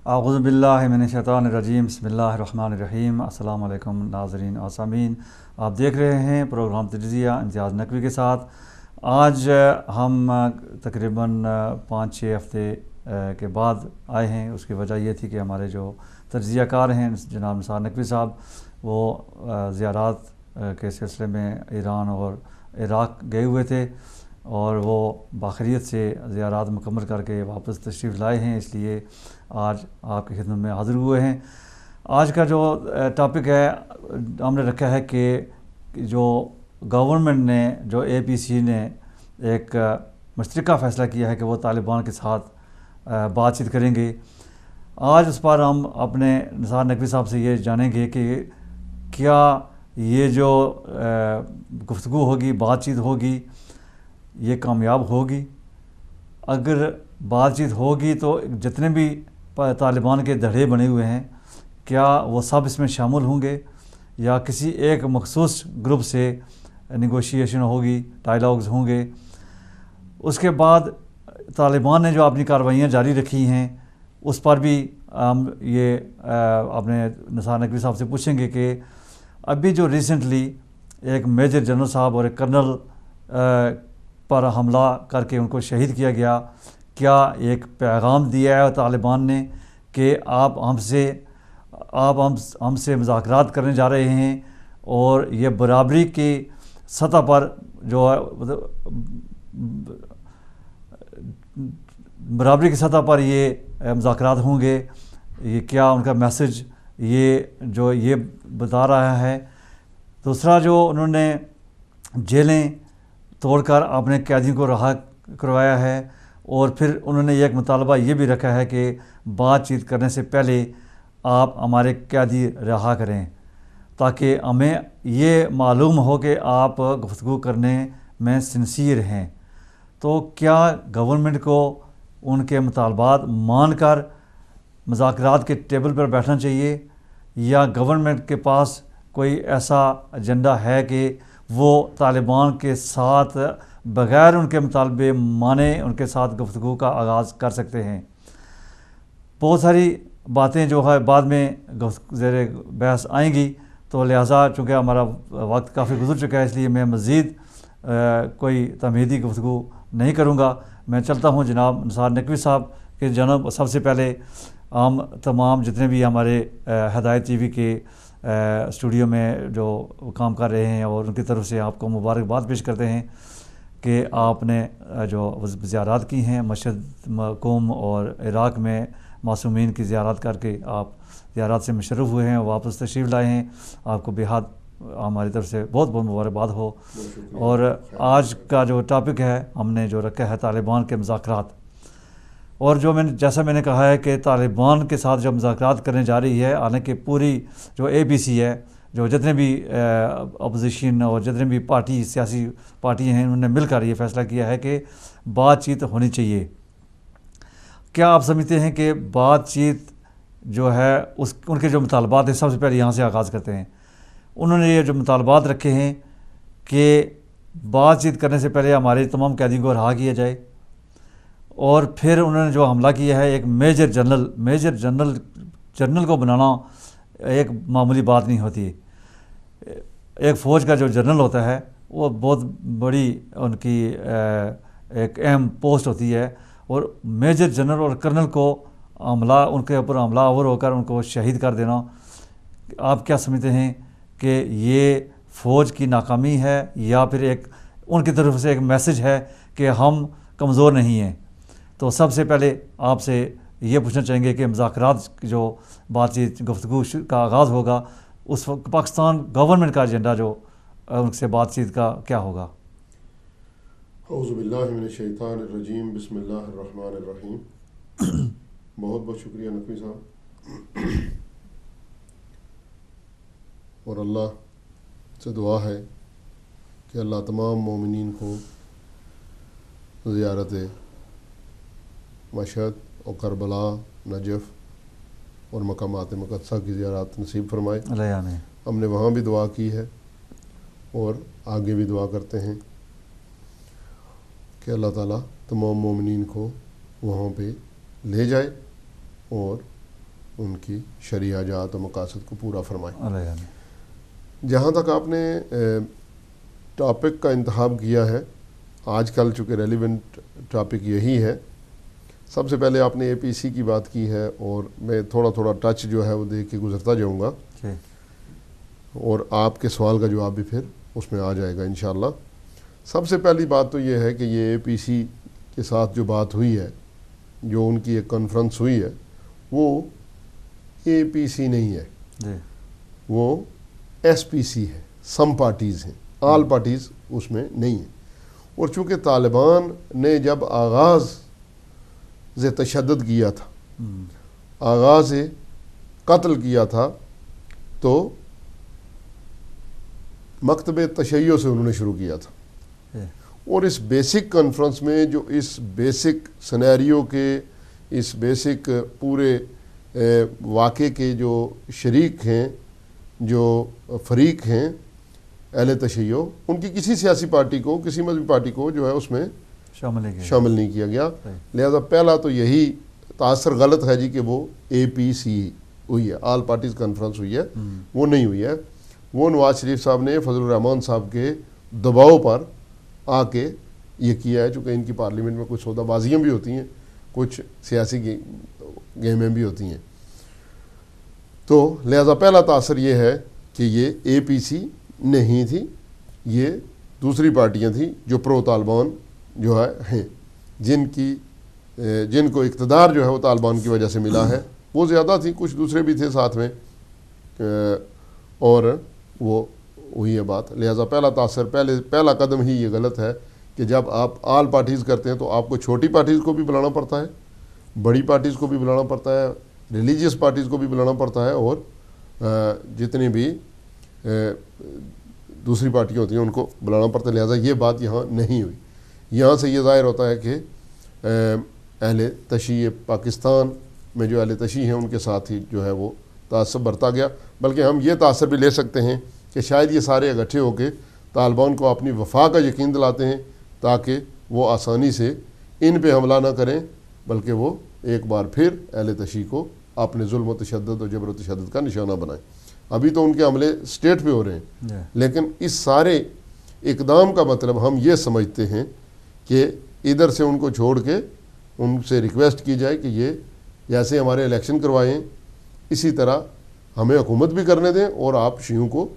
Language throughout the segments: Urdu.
اعوذ باللہ من الشیطان الرجیم، بسم اللہ الرحمن الرحیم۔ السلام علیکم ناظرین اور سامعین، آپ دیکھ رہے ہیں پروگرام تجزیہ امتیاز نقوی کے ساتھ۔ آج ہم تقریباً 5-6 ہفتے کے بعد آئے ہیں۔ اس کی وجہ یہ تھی کہ ہمارے جو تجزیہ کار ہیں جناب نثار نقوی صاحب، وہ زیارات کے سلسلے میں ایران اور عراق گئے ہوئے تھے، اور وہ باخیریت سے زیارات مکمل کر کے واپس تشریف لائے ہیں، اس لیے آج آپ کی خدمت میں حاضر ہوئے ہیں۔ آج کا جو ٹاپک ہے ہم نے رکھا ہے کہ جو گورنمنٹ نے، جو اے پی سی نے ایک مشترکہ فیصلہ کیا ہے کہ وہ طالبان کے ساتھ بات چیت کریں گے۔ آج اس پر ہم اپنے نثار نقوی صاحب سے یہ جانیں گے کہ کیا یہ جو گفتگو ہوگی، بات چیت ہوگی، یہ کامیاب ہوگی؟ اگر بات چیت ہوگی تو جتنے بھی طالبان کے دھڑے بنے ہوئے ہیں، کیا وہ سب اس میں شامل ہوں گے، یا کسی ایک مخصوص گروپ سے نیگوشیشن ہوگی، ڈائیلاگز ہوں گے؟ اس کے بعد طالبان نے جو اپنی کارروائیاں جاری رکھی ہیں، اس پر بھی ہم یہ اپنے نثار نقوی صاحب سے پوچھیں گے کہ ابھی جو ریسنٹلی ایک میجر جنرل صاحب اور ایک کرنل پر حملہ کر کے ان کو شہید کیا گیا، کیا ایک پیغام دیا ہے طالبان نے کہ آپ ہم سے مذاکرات کرنے جا رہے ہیں، اور یہ برابری کی سطح پر جو ہے، برابری کی سطح پر یہ مذاکرات ہوں گے؟ یہ کیا ان کا میسج یہ بتا رہا ہے؟ دوسرا، جو انہوں نے جیلیں توڑ کر اپنے قیدیوں کو رہا کروایا ہے، اور پھر انہوں نے ایک مطالبہ یہ بھی رکھا ہے کہ بات چیت کرنے سے پہلے آپ ہمارے قیدی رہا کریں، تاکہ ہمیں یہ معلوم ہو کہ آپ گفتگو کرنے میں سنسیئر ہیں۔ تو کیا گورنمنٹ کو ان کے مطالبات مان کر مذاکرات کے ٹیبل پر بیٹھنا چاہیے، یا گورنمنٹ کے پاس کوئی ایسا ایجنڈا ہے کہ وہ طالبان کے ساتھ بغیر ان کے مطالبے مانے ان کے ساتھ گفتگو کا آغاز کر سکتے ہیں؟ بہت ساری باتیں جو ہے بعد میں زیر بحث آئیں گی، تو لہٰذا چونکہ ہمارا وقت کافی گزر چکا ہے، اس لیے میں مزید کوئی تمہیدی گفتگو نہیں کروں گا۔ میں چلتا ہوں جناب نثار نقوی صاحب کے جانب۔ سب سے پہلے ہم تمام جتنے بھی ہمارے ہدایت ٹی وی کے اسٹوڈیو میں جو کام کر رہے ہیں، اور ان کی طرف سے آپ کو مبارکباد پیش کرتے ہیں کہ آپ نے جو زیارات کی ہیں مشہد، قم اور عراق میں معصومین کی زیارات کر کے آپ زیارات سے مشرف ہوئے ہیں، واپس تشریف لائے ہیں، آپ کو بہت ہماری طرف سے بہت بہت مبارکباد ہو۔ اور آج کا جو ٹاپک ہے ہم نے جو رکھا ہے طالبان کے مذاکرات، اور جیسا میں نے کہا ہے کہ طالبان کے ساتھ جو مذاکرات کرنے جا رہی ہے، حالانکہ پوری جو اے پی سی ہے، جو جتنے بھی اپوزیشن اور جتنے بھی سیاسی پارٹی ہیں، انہوں نے مل کر یہ فیصلہ کیا ہے کہ بات چیت ہونی چاہیے۔ کیا آپ سمجھتے ہیں کہ بات چیت جو ہے ان کے جو مطالبات ہیں، سب سے پہلے یہاں سے آغاز کرتے ہیں، انہوں نے یہ جو مطالبات رکھے ہیں کہ بات چیت کرنے سے پہلے ہمارے تمام قیدیوں کو رہا کیا جائے، اور پھر انہوں نے جو حملہ کیا ہے ایک میجر جنرل کو بنانا ایک معمولی بات نہیں ہوتی۔ ایک فوج کا جو جنرل ہوتا ہے وہ بہت بڑی ان کی ایک اہم پوسٹ ہوتی ہے، اور میجر جنرل اور کرنل کو ان کے اوپر حملہ آور ہو کر ان کو شہید کر دینا، آپ کیا سمجھتے ہیں کہ یہ فوج کی ناکامی ہے، یا پھر ایک ان کی طرف سے ایک میسج ہے کہ ہم کمزور نہیں ہیں؟ تو سب سے پہلے آپ سے یہ پوچھنا چاہیں گے کہ مذاکرات جو بات چیت گفتگو کا آغاز ہوگا، اس وقت پاکستان گورنمنٹ کا ایجنڈا جو ان سے بات چیت کا کیا ہوگا؟ اعوذ باللہ من الشیطان الرجیم، بسم اللہ الرحمن الرحیم۔ بہت بہت شکریہ نقوی صاحب، اور اللہ سے دعا ہے کہ اللہ تمام مومنین کو زیارت مشہد اور کربلا، نجف اور مقامات مقدسہ کی زیارت نصیب فرمائے۔ اللہ آمین۔ ہم نے وہاں بھی دعا کی ہے اور آگے بھی دعا کرتے ہیں کہ اللہ تعالیٰ تمام مومنین کو وہاں پہ لے جائے اور ان کی شرعی حاجات و مقاصد کو پورا فرمائے. علیہ. جہاں تک آپ نے ٹاپک کا انتخاب کیا ہے، آج کل چونکہ ریلیونٹ ٹاپک یہی ہے، سب سے پہلے آپ نے اے پی سی کی بات کی ہے، اور میں تھوڑا تھوڑا ٹچ جو ہے وہ دے کے گزرتا جاؤں گا، اور آپ کے سوال کا جواب بھی پھر اس میں آ جائے گا انشاءاللہ. سب سے پہلی بات تو یہ ہے کہ یہ اے پی سی کے ساتھ جو بات ہوئی ہے، جو ان کی ایک کانفرنس ہوئی ہے، وہ اے پی سی نہیں ہے، وہ ایس پی سی ہے. سم پارٹیز ہیں، آل پارٹیز اس میں نہیں ہیں. اور چونکہ طالبان نے جب آغاز تشدد کیا تھا، آغاز قتل کیا تھا، تو مکتب تشیع سے انہوں نے شروع کیا تھا. اور اس بیسک کانفرنس میں جو اس بیسک سنیریو کے، اس بیسک پورے واقعے کے جو شریک ہیں، جو فریق ہیں اہل تشیع، ان کی کسی سیاسی پارٹی کو، کسی مذہبی پارٹی کو جو ہے اس میں شامل نہیں کیا گیا. لہذا پہلا تو یہی تاثر غلط ہے جی کہ وہ اے پی سی ہوئی ہے، آل پارٹیز کانفرنس ہوئی ہے، وہ نہیں ہوئی ہے. وہ نواز شریف صاحب نے فضل الرحمان صاحب کے دباؤ پر آ کے یہ کیا ہے، چونکہ ان کی پارلیمنٹ میں کچھ سودہ بازیاں بھی ہوتی ہیں، کچھ سیاسی گیمیں بھی ہوتی ہیں. تو لہذا پہلا تاثر یہ ہے کہ یہ اے پی سی نہیں تھی، یہ دوسری پارٹیاں تھیں جو پرو طالبان جو ہیں، جن کو اقتدار جو ہے وہ طالبان کی وجہ سے ملا ہے. وہ زیادہ تھی، کچھ دوسرے بھی تھے ساتھ میں، اور وہ ہوئی ہے بات. لہذا پہلا تاثر، پہلا قدم ہی یہ غلط ہے کہ جب آپ آل پارٹیز کرتے ہیں تو آپ کو چھوٹی پارٹیز کو بھی بلانا پڑتا ہے، بڑی پارٹیز کو بھی بلانا پڑتا ہے، ریلیجیس پارٹیز کو بھی بلانا پڑتا ہے، اور جتنی بھی دوسری پارٹیاں ہوتی ہیں ان کو بلانا پڑتا ہے. لہذا یہ بات یہاں نہیں ہوئی. یہاں سے یہ ظاہر ہوتا ہے کہ اہل تشیع پاکستان میں جو اہل تشیع ہیں ان کے ساتھ ہی جو ہے وہ تعصب برتا گیا. بلکہ ہم یہ تاثر بھی لے سکتے ہیں کہ شاید یہ سارے اکٹھے ہو کے طالبان کو اپنی وفا کا یقین دلاتے ہیں، تاکہ وہ آسانی سے ان پہ حملہ نہ کریں، بلکہ وہ ایک بار پھر اہل تشیع کو اپنے ظلم و تشدد اور جبر و تشدد کا نشانہ بنائیں. ابھی تو ان کے حملے اسٹیٹ پہ ہو رہے ہیں، لیکن اس سارے اقدام کا مطلب ہم یہ سمجھتے ہیں کہ ادھر سے ان کو چھوڑ کے ان سے ریکویسٹ کی جائے کہ یہ جیسے ہمارے الیکشن کروائیں، اسی طرح ہمیں حکومت بھی کرنے دیں، اور آپ شیعوں کو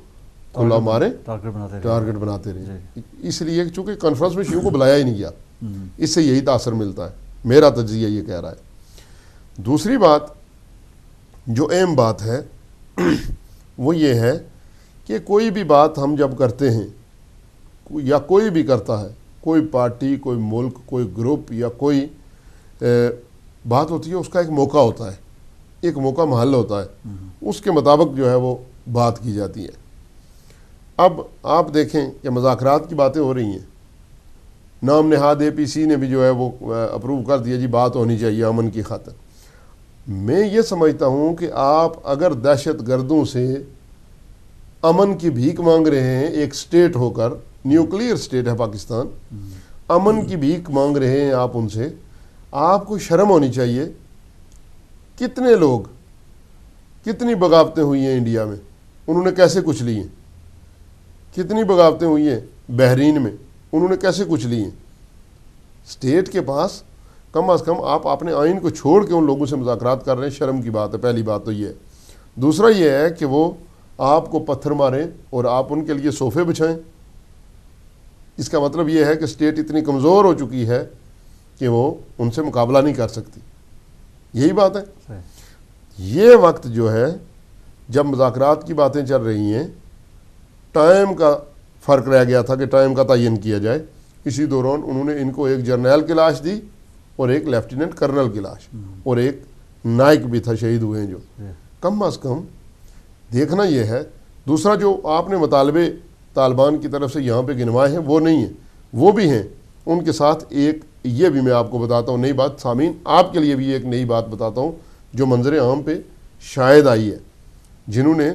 کھلا ماریں، ٹارگٹ بناتے رہیں. اس لیے چونکہ کانفرنس میں شیعوں کو بلایا ہی نہیں گیا، اس سے یہی تاثر ملتا ہے. میرا تجزیہ یہ کہہ رہا ہے. دوسری بات جو اہم بات ہے وہ یہ ہے کہ کوئی بھی بات ہم جب کرتے ہیں، یا کوئی بھی کرتا ہے، کوئی پارٹی، کوئی ملک، کوئی گروپ، یا کوئی بات ہوتی ہے، اس کا ایک موقع ہوتا ہے، ایک موقع محل ہوتا ہے، اس کے مطابق جو ہے وہ بات کی جاتی ہے. اب آپ دیکھیں کہ مذاکرات کی باتیں ہو رہی ہیں، نام نہاد اے پی سی نے بھی جو ہے وہ اپروو کر دیا جی بات ہونی چاہیے امن کی خاطر. میں یہ سمجھتا ہوں کہ آپ اگر دہشت گردوں سے امن کی بھیک مانگ رہے ہیں، ایک سٹیٹ ہو کر، نیوکلیئر سٹیٹ ہے پاکستان، امن کی بھیک مانگ رہے ہیں آپ ان سے، آپ کو شرم ہونی چاہیے. کتنے لوگ، کتنی بغاوتیں ہوئی ہیں انڈیا میں، انہوں نے کیسے کچھ لی ہیں؟ کتنی بغاوتیں ہوئی ہیں بحرین میں، انہوں نے کیسے کچھ لی ہیں؟ سٹیٹ کے پاس کم از کم آپ اپنے آئین کو چھوڑ کے ان لوگوں سے مذاکرات کر رہے ہیں، شرم کی بات ہے. پہلی بات تو یہ ہے. دوسرا یہ ہے کہ وہ آپ کو پتھر ماریں اور آپ ان کے لیے صوفے بچھائیں. اس کا مطلب یہ ہے کہ سٹیٹ اتنی کمزور ہو چکی ہے کہ وہ ان سے مقابلہ نہیں کر سکتی. یہی بات ہے. یہ وقت جو ہے جب مذاکرات کی باتیں چل رہی ہیں، ٹائم کا فرق رہ گیا تھا کہ ٹائم کا تعین کیا جائے. اسی دوران انہوں نے ان کو ایک جرنیل کی لاش دی، اور ایک لیفٹیننٹ کرنل کی لاش، اور ایک نائک بھی تھا، شہید ہوئے ہیں جو. کم از کم دیکھنا یہ ہے. دوسرا جو آپ نے مطالبے طالبان کی طرف سے یہاں پہ گنوائے ہیں وہ نہیں ہیں، وہ بھی ہیں. ان کے ساتھ ایک یہ بھی میں آپ کو بتاتا ہوں نئی بات، سامعین آپ کے لیے بھی ایک نئی بات بتاتا ہوں جو منظر عام پہ شاید آئی ہے. جنہوں نے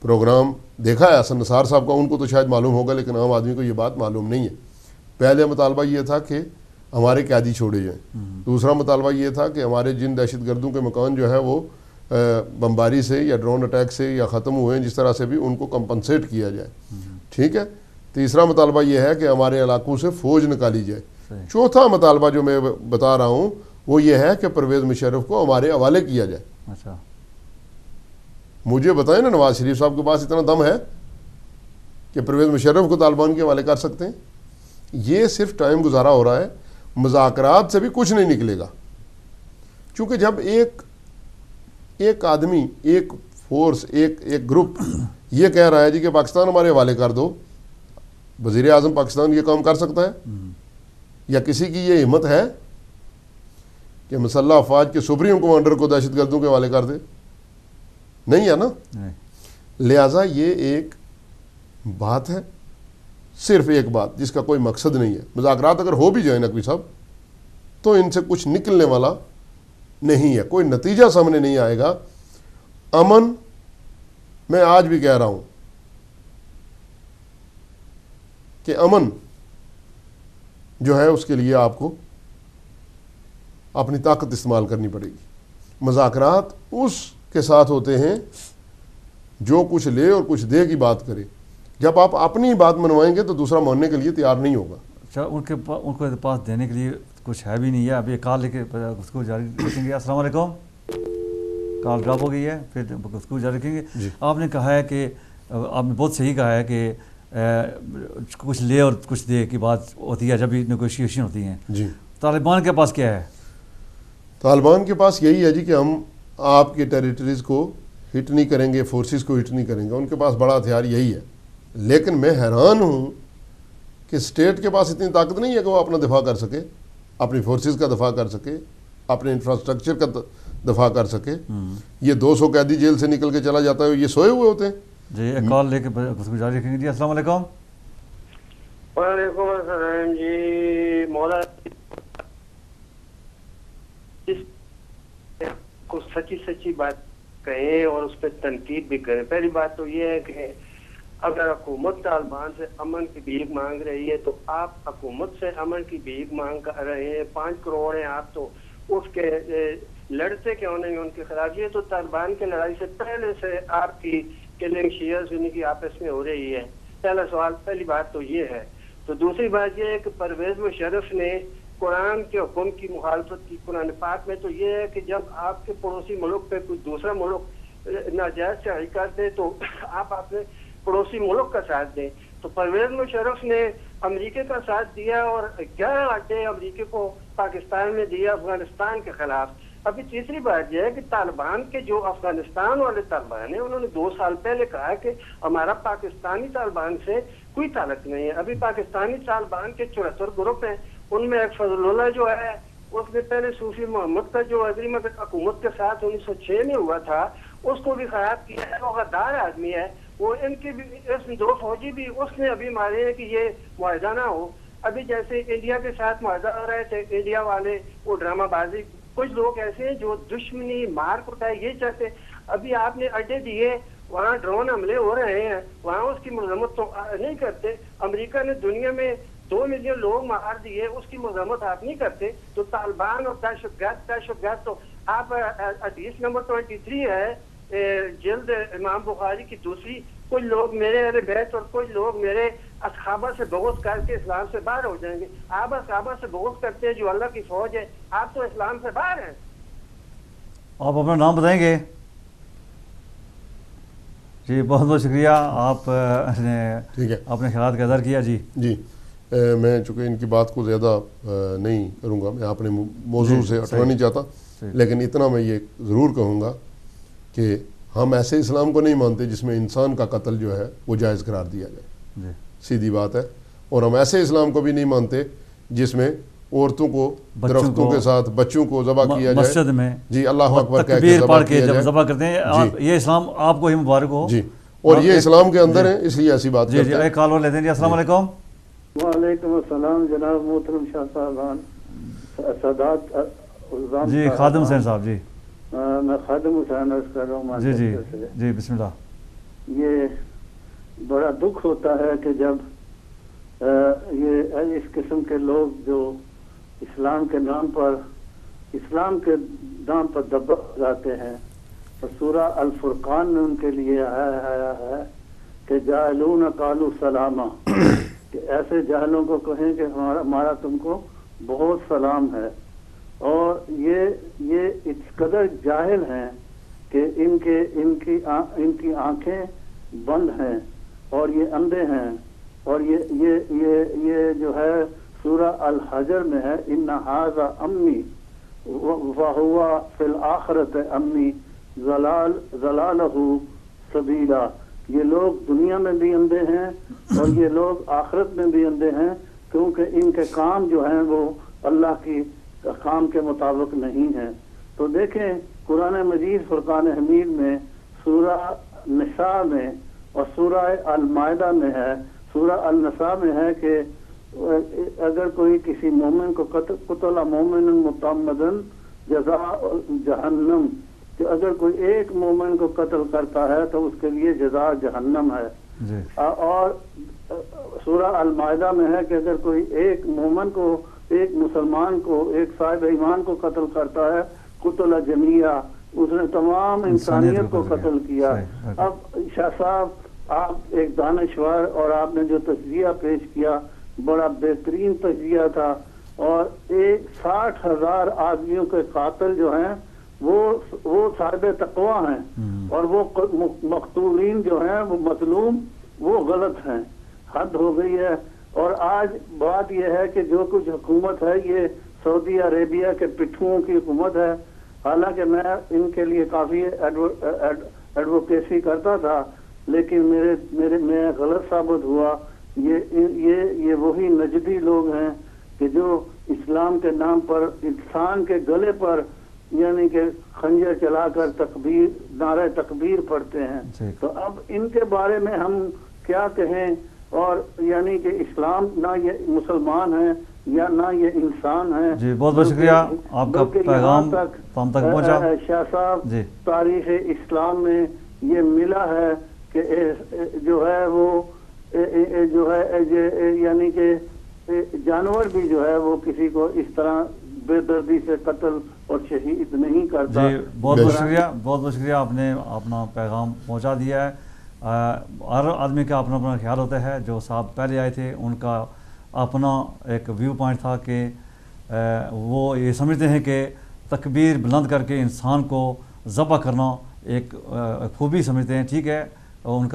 پروگرام دیکھا ہے حسن نثار صاحب کا، ان کو تو شاید معلوم ہوگا، لیکن عام آدمی کو یہ بات معلوم نہیں ہے. پہلے مطالبہ یہ تھا کہ ہمارے قیدی چھوڑے جائیں. دوسرا مطالبہ یہ تھا کہ ہمارے جن دہشت گردوں کے مکان جو ہے وہ بمباری سے یا ڈرون اٹیک سے یا ختم ہوئے ہیں جس طرح سے بھی ان کو کمپنسیٹ کیا جائے. ٹھیک ہے. تیسرا مطالبہ یہ ہے کہ ہمارے علاقوں سے فوج نکالی جائے. چوتھا مطالبہ جو میں بتا رہا ہوں وہ یہ ہے کہ پرویز مشرف کو ہمارے حوالے کیا جائے. اچھا مجھے بتائیں نا نواز شریف صاحب کے پاس اتنا دم ہے کہ پرویز مشرف کو طالبان کے حوالے کر سکتے ہیں؟ یہ صرف ٹائم گزارا ہو رہا ہے, مذاکرات سے بھی کچھ نہیں نکلے گا. چونکہ جب ایک آدمی, ایک فورس, ایک گروپ یہ کہہ رہا ہے جی کہ پاکستان ہمارے حوالے کر دو, وزیر اعظم پاکستان یہ کام کر سکتا ہے؟ یا کسی کی یہ ہمت ہے کہ مسلح افواج کے سپریم کمانڈر کو دہشت گردوں کے حوالے کر دے؟ نہیں ہے نا. لہٰذا یہ ایک بات ہے, صرف ایک بات جس کا کوئی مقصد نہیں ہے. مذاکرات اگر ہو بھی جائیں نقوی صاحب تو ان سے کچھ نکلنے والا نہیں ہے, کوئی نتیجہ سامنے نہیں آئے گا. امن, میں آج بھی کہہ رہا ہوں کہ امن جو ہے اس کے لیے آپ کو اپنی طاقت استعمال کرنی پڑے گی. مذاکرات اس کے ساتھ ہوتے ہیں جو کچھ لے اور کچھ دے کی بات کرے. جب آپ اپنی بات منوائیں گے تو دوسرا ماننے کے لیے تیار نہیں ہوگا. اچھا, ان کو پاس دینے کے لیے کچھ ہے بھی نہیں ہے. ابھی کال لے کے اس کو جاری رکھیں گے. السلام علیکم. کال ڈراپ ہو گئی ہے, پھر اس کو جاری رکھیں گے. آپ نے کہا ہے کہ آپ نے بہت صحیح کہا ہے کہ کچھ لے اور کچھ دے کی بات ہوتی ہے جب بھی نیگوشیشن ہوتی ہیں. جی, طالبان کے پاس کیا ہے؟ طالبان کے پاس یہی ہے جی کہ ہم آپ کے ٹیریٹریز کو ہٹ نہیں کریں گے, فورسز کو ہٹ نہیں کریں گے. ان کے پاس بڑا ہتھیار یہی ہے. لیکن میں حیران ہوں کہ اسٹیٹ کے پاس اتنی طاقت نہیں ہے کہ وہ اپنا دفاع کر سکے, اپنی فورسز کا دفاع کر سکے, اپنے انفراسٹرکچر کا دفاع کر سکے. یہ 200 قیدی جیل سے نکل کے چلا جاتا ہے, یہ سوئے ہوئے ہوتے ہیں. جی, ایک کال لے کے اس کو جاری رکھیں گے. جی السلام علیکم. وعلیکم السلام. جی مولا کو سچی بات کہیں اور اس پہ تنقید بھی کریں. پہلی بات تو یہ ہے کہ اگر حکومت طالبان سے امن کی بھیک مانگ رہی ہے تو آپ حکومت سے امن کی بھیک مانگ کر رہے ہیں. 5 کروڑ ہیں آپ, تو اس کے لڑتے کیوں نہیں ان کے خلاف؟ یہ تو طالبان کی لڑائی سے پہلے سے آپ کی کلنگ شیعہ سنی کی آپس میں ہو رہی ہے. پہلا سوال, پہلی بات تو یہ ہے. تو دوسری بات یہ ہے کہ پرویز مشرف نے قرآن کے حکم کی مخالفت کی. قرآن پاک میں تو یہ ہے کہ جب آپ کے پڑوسی ملک پہ کوئی دوسرا ملک ناجائز چڑھائی کرتے دے تو آپ اپنے پڑوسی ملک کا ساتھ دیں. تو پرویز مشرف نے امریکہ کا ساتھ دیا اور 11 اڈے امریکہ کو پاکستان میں دیا افغانستان کے خلاف. ابھی تیسری بات یہ ہے کہ طالبان کے جو افغانستان والے طالبان ہیں انہوں نے 2 سال پہلے کہا کہ ہمارا پاکستانی طالبان سے کوئی تعلق نہیں ہے. ابھی پاکستانی طالبان کے 74 گروپ ہیں. ان میں ایک فضل اللہ جو ہے اس نے پہلے صوفی محمد کا جو عظیم حکومت کے ساتھ 1906 میں ہوا تھا اس کو بھی خراب کیا ہے. وہ غدار آدمی ہے. وہ ان کے بھی اس 2 فوجی بھی اس نے ابھی مارے ہیں کہ یہ معاہدہ نہ ہو. ابھی جیسے انڈیا کے ساتھ معاہدہ ہو رہے تھے, انڈیا والے وہ ڈرامہ بازی, کچھ لوگ ایسے ہیں جو دشمنی مار کٹائی یہ چاہتے. ابھی آپ نے اڈے دیے, وہاں ڈرون حملے ہو رہے ہیں, وہاں اس کی مذمت تو نہیں کرتے. امریکہ نے دنیا میں 2 ملین لوگ مار دیے, اس کی مذمت آپ نہیں کرتے. تو طالبان اور دہشت گرد تو آپ حدیث نمبر 23 ہے جلد امام بخاری کی دوسری, کچھ لوگ میرے اہل بیت اور کچھ لوگ میرے اصحابہ سے بغض کر کے اسلام سے باہر ہو جائیں گے. آپ اصحابہ سے بغض کرتے ہیں جو اللہ کی فوج ہے, آپ تو اسلام سے باہر ہیں. آپ اپنا نام بتائیں گے؟ جی بہت بہت شکریہ, آپ نے اپنے خیالات کا اظہار کیا. جی میں چونکہ ان کی بات کو زیادہ نہیں کروں گا, میں اپنے موضوع سے ہٹنا نہیں چاہتا, لیکن اتنا میں یہ ضرور کہوں گا کہ ہم ایسے اسلام کو نہیں مانتے جس میں انسان کا قتل جو ہے وہ جائز قرار دیا جائے. سیدھی بات ہے. اور ہم ایسے اسلام کو بھی نہیں مانتے جس میں عورتوں کو درختوں کے ساتھ بچوں کو ذبح کیا جائے مسجد میں. جی اللہ اکبر کہہ کے تکبیر ذبح پڑھ کے کیا جب جائے. ذبح کرتے ہیں, یہ اسلام آپ کو ہی مبارک ہو. جی, اور یہ اسلام کے اندر ہے, اس لیے ایسی بات کرتے ہیں. ایک کال اور لیتے ہیں. جی السلام علیکم. وعلیکم السلام جناب محترم شاہ صاحبان, سادات. جی خادم حسین صاحب. جی میں خادم حسین عرض کر رہا ہوں. جی جی جی بسم اللہ. یہ بڑا دکھ ہوتا ہے کہ جب یہ اس قسم کے لوگ جو اسلام کے نام پر دبا لگاتے ہیں. اور سورہ الفرقان میں ان کے لیے آیا ہے کہ جاہلون قالوا سلاما، کہ ایسے جاہلوں کو کہیں کہ ہمارا تم کو بہت سلام ہے. اور یہ اس قدر جاہل ہیں کہ ان کی آنکھیں بند ہیں اور یہ اندھے ہیں. اور یہ جو ہے سورہ الحجر میں ہے، ان ھذا امی وہو فی الآخرۃ امی ضلالہ سبیلا. یہ لوگ دنیا میں بھی اندھے ہیں اور یہ لوگ آخرت میں بھی اندھے ہیں، کیونکہ ان کے کام جو ہیں وہ اللہ کی کام کے مطابق نہیں ہیں. تو دیکھیں قرآن مجید فرقان حمید میں سورہ نساء میں اور سورہ المائدہ میں ہے، سورہ النساء میں ہے کہ اگر کوئی کسی مومن کو قتل مومن متعمدن جزاء جہنم، کہ اگر کوئی ایک مومن کو قتل کرتا ہے تو اس کے لیے جزا جہنم ہے. اور سورہ المائدہ میں ہے کہ اگر کوئی ایک مومن کو، ایک مسلمان کو، ایک صاحب ایمان کو قتل کرتا ہے قتل جمیعہ، اس نے تمام انسانیت کو قتل کیا. اب شاہ صاحب آپ ایک دانشور اور آپ نے جو تجزیہ پیش کیا بڑا بہترین تجزیہ تھا. اور 60,000 آدمیوں کے قاتل جو ہیں وہ صاحب تقوی ہیں، اور وہ مقتولین جو ہیں وہ مظلوم وہ غلط ہیں. حد ہو گئی ہے. اور آج بات یہ ہے کہ جو کچھ حکومت ہے یہ سعودی عربیہ کے پٹھوؤں کی حکومت ہے. حالانکہ میں ان کے لیے کافی ایڈوکیسی کرتا تھا، لیکن میں غلط ثابت ہوا. یہ وہی نجدی لوگ ہیں کہ جو اسلام کے نام پر انسان کے گلے پر یعنی کہ خنجر چلا کر نعرہ تکبیر پڑھتے ہیں. تو اب ان کے بارے میں ہم کیا کہیں؟ اور یعنی کہ اسلام نہ یہ مسلمان ہیں یا نہ یہ انسان ہیں. جی بہت بہت شکریہ، آپ کا پیغام ہم تک پہنچا. شاہ صاحب تاریخ اسلام میں یہ ملا ہے کہ جو ہے وہ جو ہے یعنی کہ جانور بھی جو ہے وہ کسی کو اس طرح بے دردی سے قتل اور شہید نہیں کرتا. جی بہت بہت شکریہ، بہت بہت شکریہ، آپ نے اپنا پیغام پہنچا دیا ہے. ہر آدمی کا اپنا اپنا خیال ہوتا ہے. جو صاحب پہلے آئے تھے ان کا اپنا ایک ویو پوائنٹ تھا کہ وہ یہ سمجھتے ہیں کہ تکبیر بلند کر کے انسان کو ذبح کرنا ایک خوبی سمجھتے ہیں. ٹھیک ہے، ان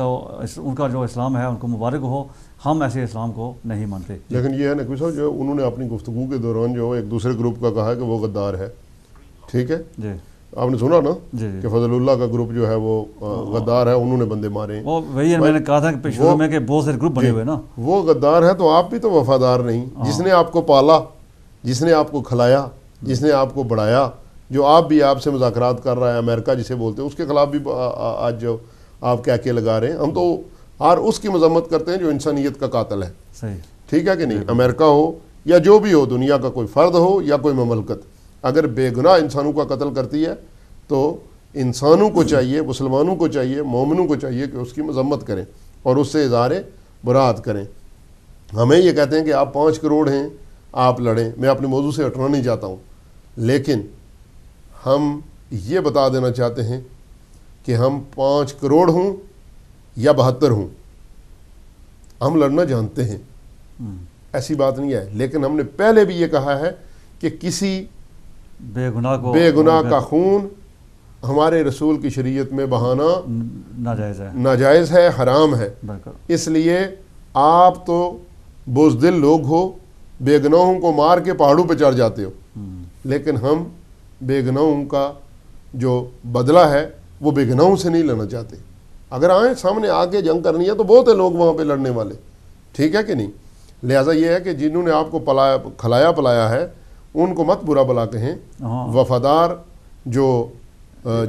کا جو اسلام ہے ان کو مبارک ہو، ہم ایسے اسلام کو نہیں مانتے. لیکن یہ ہے نقوی صاحب جو انہوں نے اپنی گفتگو کے دوران جو ایک دوسرے گروپ کا کہا ہے کہ وہ غدار ہے. ٹھیک ہے جی، آپ نے سنا نا کہ فضل اللہ کا گروپ جو ہے وہ غدار ہے، انہوں نے بندے مارے. وہی میں نے کہا تھا کہ شروع میں کہ بہت سے گروپ بنے ہوئے نا. وہ غدار ہے تو آپ بھی تو وفادار نہیں. جس نے آپ کو پالا، جس نے آپ کو کھلایا، جس نے آپ کو بڑھایا، جو آپ سے مذاکرات کر رہا ہے، امریکہ جسے بولتے ہیں، اس کے خلاف بھی آج جو آپ کیا لگا رہے ہیں. ہم تو ہر اس کی مذمت کرتے ہیں جو انسانیت کا قاتل ہے. صحیح، ٹھیک ہے کہ نہیں؟ امریکہ ہو یا جو بھی ہو، دنیا کا کوئی فرد ہو یا کوئی مملکت، اگر بے گناہ انسانوں کا قتل کرتی ہے تو انسانوں کو چاہیے، مسلمانوں کو چاہیے، مومنوں کو چاہیے کہ اس کی مذمت کریں اور اس سے اظہار برات کریں. ہمیں یہ کہتے ہیں کہ آپ 5 کروڑ ہیں، آپ لڑیں. میں اپنے موضوع سے ہٹنا نہیں چاہتا ہوں، لیکن ہم یہ بتا دینا چاہتے ہیں کہ ہم 5 کروڑ ہوں یا 72 ہوں، ہم لڑنا جانتے ہیں، ایسی بات نہیں ہے. لیکن ہم نے پہلے بھی یہ کہا ہے کہ کسی بے گناہ کا خون ہمارے رسول کی شریعت میں بہانا ناجائز ہے، حرام ہے. اس لیے آپ تو بزدل لوگ ہو، بے گناہوں کو مار کے پہاڑوں پہ چڑھ جاتے ہو، لیکن ہم بے گناہوں کا جو بدلہ ہے وہ بے گناہوں سے نہیں لینا چاہتے. اگر آئیں سامنے آ کے جنگ کرنی ہے تو بہت ہیں لوگ وہاں پہ لڑنے والے. ٹھیک ہے کہ نہیں؟ لہٰذا یہ ہے کہ جنہوں نے آپ کو کھلایا پلایا ہے ان کو مت برا بلا کہیں. وفادار جو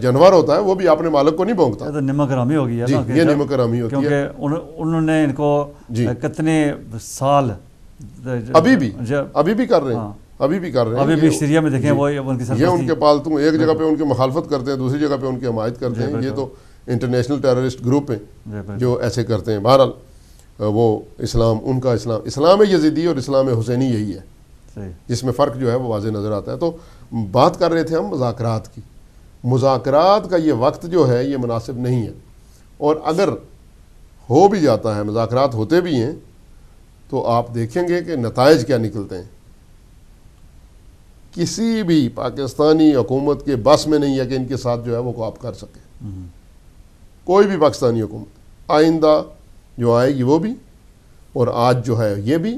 جانور ہوتا ہے وہ بھی اپنے مالک کو نہیں بھونکتا. تو نمک رامی ہوگی ہے. یہ نمک رامی ہوتی ہے کیونکہ انہوں نے ان کو کتنے سال ابھی بھی کر رہے ہیں، ابھی بھی سیریا میں دیکھیں وہ ان کے پالتو ایک جگہ پہ ان کی مخالفت کرتے ہیں، دوسری جگہ پہ ان کی حمایت کرتے ہیں. یہ تو انٹرنیشنل ٹیررسٹ گروپ ہیں جو ایسے کرتے ہیں. بہرحال وہ اسلام ان کا اسلام یزیدی اور اسلام حسینی یہی ہے. جس میں فرق جو ہے وہ واضح نظر آتا ہے. تو بات کر رہے تھے ہم مذاکرات کی. مذاکرات کا یہ وقت جو ہے یہ مناسب نہیں ہے, اور اگر ہو بھی جاتا ہے, مذاکرات ہوتے بھی ہیں, تو آپ دیکھیں گے کہ نتائج کیا نکلتے ہیں. کسی بھی پاکستانی حکومت کے بس میں نہیں ہے کہ ان کے ساتھ جو ہے وہ کوآپ کر سکے, کوئی بھی پاکستانی حکومت. آئندہ جو آئے گی وہ بھی, اور آج جو ہے یہ بھی,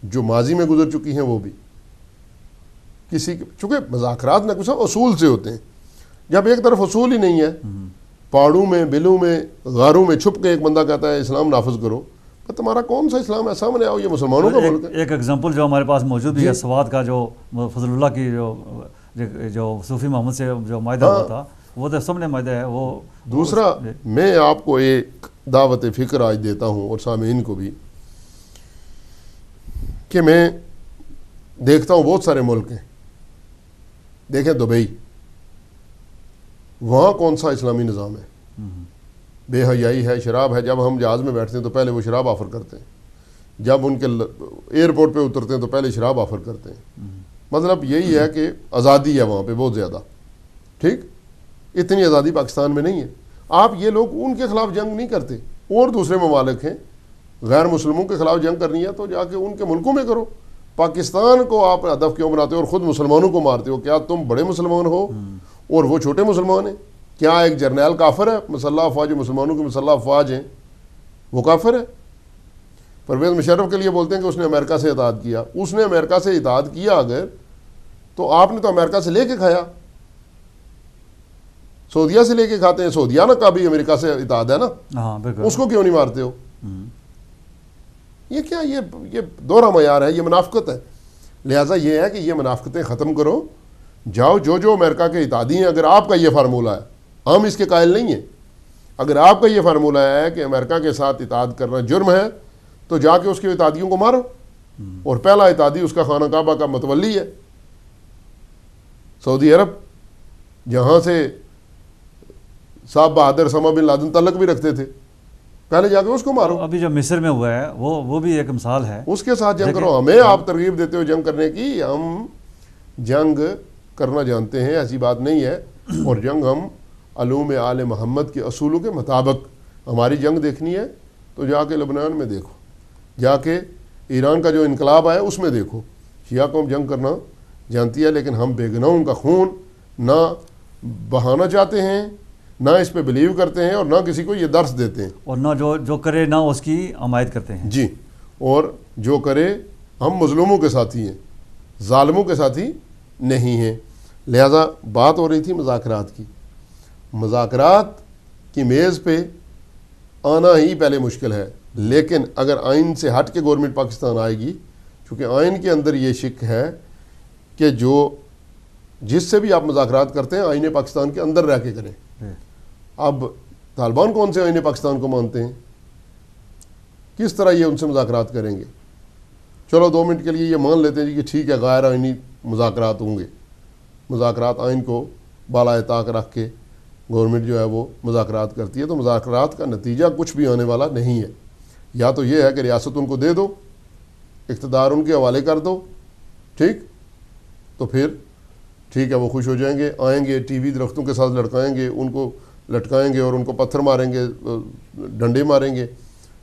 جو ماضی میں گزر چکی ہیں وہ بھی. کسی کے چونکہ مذاکرات نہ کچھ اصول سے ہوتے ہیں. جب ایک طرف اصول ہی نہیں ہے, پہاڑوں میں, بلوں میں, غاروں میں چھپ کے ایک بندہ کہتا ہے اسلام نافذ کرو, تو تمہارا کون سا اسلام ہے؟ سامنے آؤ, یہ مسلمانوں کا ملک ہے. ایک ایگزامپل جو ہمارے پاس موجود بھی ہے سوات کا, جو فضل اللہ کی جو صوفی محمد سے جو معاہدہ ہوا تھا, وہ تو سامنے معاہدہ ہے. وہ دوسرا میں آپ کو ایک دعوت فکر آج دیتا ہوں, اور سامعین کو بھی, کہ میں دیکھتا ہوں بہت سارے ملک ہیں. دیکھیں دبئی, وہاں کون سا اسلامی نظام ہے؟ بے حیائی ہے, شراب ہے. جب ہم جہاز میں بیٹھتے ہیں تو پہلے وہ شراب آفر کرتے ہیں, جب ان کے ایئرپورٹ پہ اترتے ہیں تو پہلے شراب آفر کرتے ہیں. مطلب یہی ہے کہ آزادی ہے وہاں پہ بہت زیادہ. ٹھیک, اتنی آزادی پاکستان میں نہیں ہے. آپ یہ لوگ ان کے خلاف جنگ نہیں کرتے, اور دوسرے ممالک ہیں غیر مسلموں کے خلاف جنگ کرنی ہے تو جا کے ان کے ملکوں میں کرو. پاکستان کو آپ ہدف کیوں بناتے ہو اور خود مسلمانوں کو مارتے ہو؟ کیا تم بڑے مسلمان ہو اور وہ چھوٹے مسلمان ہیں؟ کیا ایک جرنیل کافر ہے؟ مسلح افواج جو مسلمانوں کی مسلح افواج ہیں وہ کافر ہے؟ پرویز مشرف کے لیے بولتے ہیں کہ اس نے امریکہ سے اطاعت کیا. اس نے امریکہ سے اطاعت کیا اگر, تو آپ نے تو امریکہ سے لے کے کھایا, سعودیہ سے لے کے کھاتے ہیں. سعودیہ کا بھی امریکہ سے اطاعت ہے نا, اس کو کیوں نہیں مارتے ہو؟ یہ کیا, یہ دوہرا معیار ہے, یہ منافقت ہے. لہٰذا یہ ہے کہ یہ منافقتیں ختم کرو. جاؤ, جو امریکہ کے اتحادی ہیں, اگر آپ کا یہ فارمولہ ہے, ہم اس کے قائل نہیں ہیں, اگر آپ کا یہ فارمولہ ہے کہ امریکہ کے ساتھ اتحاد کرنا جرم ہے, تو جا کے اس کے اتحادیوں کو مارو. اور پہلا اتحادی اس کا خانہ کعبہ کا متولی ہے سعودی عرب, جہاں سے صاحب بہادر اسامہ بن لادن تعلق بھی رکھتے تھے. پہلے جا کے اس کو مارو. ابھی جو مصر میں ہوا ہے وہ بھی ایک مثال ہے, اس کے ساتھ جنگ کرو. ہمیں آپ ترغیب دیتے ہو جنگ کرنے کی, ہم جنگ کرنا جانتے ہیں, ایسی بات نہیں ہے. اور جنگ ہم علوم آل محمد کے اصولوں کے مطابق, ہماری جنگ دیکھنی ہے تو جا کے لبنان میں دیکھو, جا کے ایران کا جو انقلاب آیا اس میں دیکھو. شیعہ قوم جنگ کرنا جانتی ہے, لیکن ہم بے گناہوں کا خون نہ بہانا چاہتے ہیں, نہ اس پہ بلیو کرتے ہیں, اور نہ کسی کو یہ درس دیتے ہیں, اور نہ جو کرے نہ اس کی حمایت کرتے ہیں. جی, اور جو کرے, ہم مظلوموں کے ساتھی ہیں, ظالموں کے ساتھی نہیں ہیں. لہذا بات ہو رہی تھی مذاکرات کی. مذاکرات کی میز پہ آنا ہی پہلے مشکل ہے, لیکن اگر آئین سے ہٹ کے گورنمنٹ پاکستان آئے گی, چونکہ آئین کے اندر یہ شک ہے کہ جس سے بھی آپ مذاکرات کرتے ہیں آئین پاکستان کے اندر رہ کے کریں. اب طالبان کون سے آئین پاکستان کو مانتے ہیں؟ کس طرح یہ ان سے مذاکرات کریں گے؟ چلو 2 منٹ کے لیے یہ مان لیتے ہیں جی کہ ٹھیک ہے, غیر آئینی مذاکرات ہوں گے. مذاکرات آئین کو بالائے طاق رکھ کے گورنمنٹ جو ہے وہ مذاکرات کرتی ہے, تو مذاکرات کا نتیجہ کچھ بھی آنے والا نہیں ہے. یا تو یہ ہے کہ ریاست ان کو دے دو, اقتدار ان کے حوالے کر دو, ٹھیک, تو پھر ٹھیک ہے وہ خوش ہو جائیں گے, آئیں گے ٹی وی درختوں کے ساتھ لٹکائیں گے, ان کو لٹکائیں گے اور ان کو پتھر ماریں گے, ڈنڈے ماریں گے.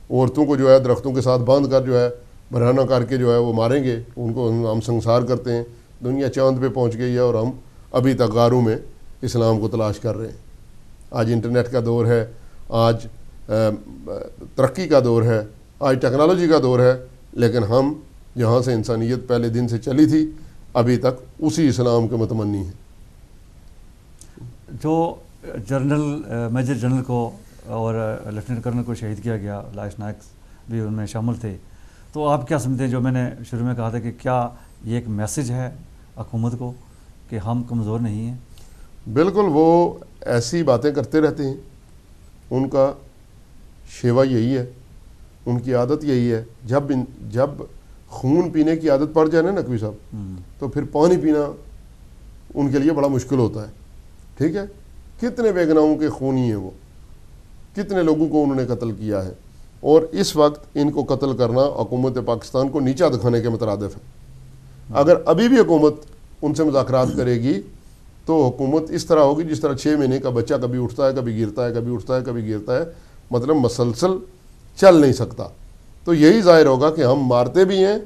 عورتوں کو جو ہے درختوں کے ساتھ باندھ کر جو ہے برہنہ کر کے جو ہے وہ ماریں گے, ان کو ہم سنسار کرتے ہیں. دنیا چاند پہ پہنچ گئی ہے اور ہم ابھی تک غاروں میں اسلام کو تلاش کر رہے ہیں. آج انٹرنیٹ کا دور ہے, آج ترقی کا دور ہے, آج ٹیکنالوجی کا دور ہے, لیکن ہم جہاں سے انسانیت پہلے دن سے چلی تھی ابھی تک اسی اسلام کے متمنی ہیں. جو میجر جنرل کو اور لیفٹیننٹ کرنل کو شہید کیا گیا, لاش نائک بھی ان میں شامل تھے, تو آپ کیا سمجھتے ہیں, جو میں نے شروع میں کہا تھا کہ کیا یہ ایک میسج ہے حکومت کو کہ ہم کمزور نہیں ہیں؟ بالکل, وہ ایسی باتیں کرتے رہتے ہیں, ان کا شیوا یہی ہے, ان کی عادت یہی ہے. جب خون پینے کی عادت پڑ جائے نا نقوی صاحب, تو پھر پانی پینا ان کے لیے بڑا مشکل ہوتا ہے. ٹھیک ہے, کتنے بے گناہوں کے خونی ہیں وہ, کتنے لوگوں کو انہوں نے قتل کیا ہے, اور اس وقت ان کو قتل کرنا حکومت پاکستان کو نیچا دکھانے کے مترادف ہے. اگر ابھی بھی حکومت ان سے مذاکرات کرے گی تو حکومت اس طرح ہوگی جس طرح 6 مہینے کا بچہ کبھی اٹھتا ہے کبھی گرتا ہے کبھی اٹھتا ہے کبھی گرتا ہے، مطلب مسلسل چل نہیں سکتا. تو یہی ظاہر ہوگا کہ ہم مارتے بھی ہیں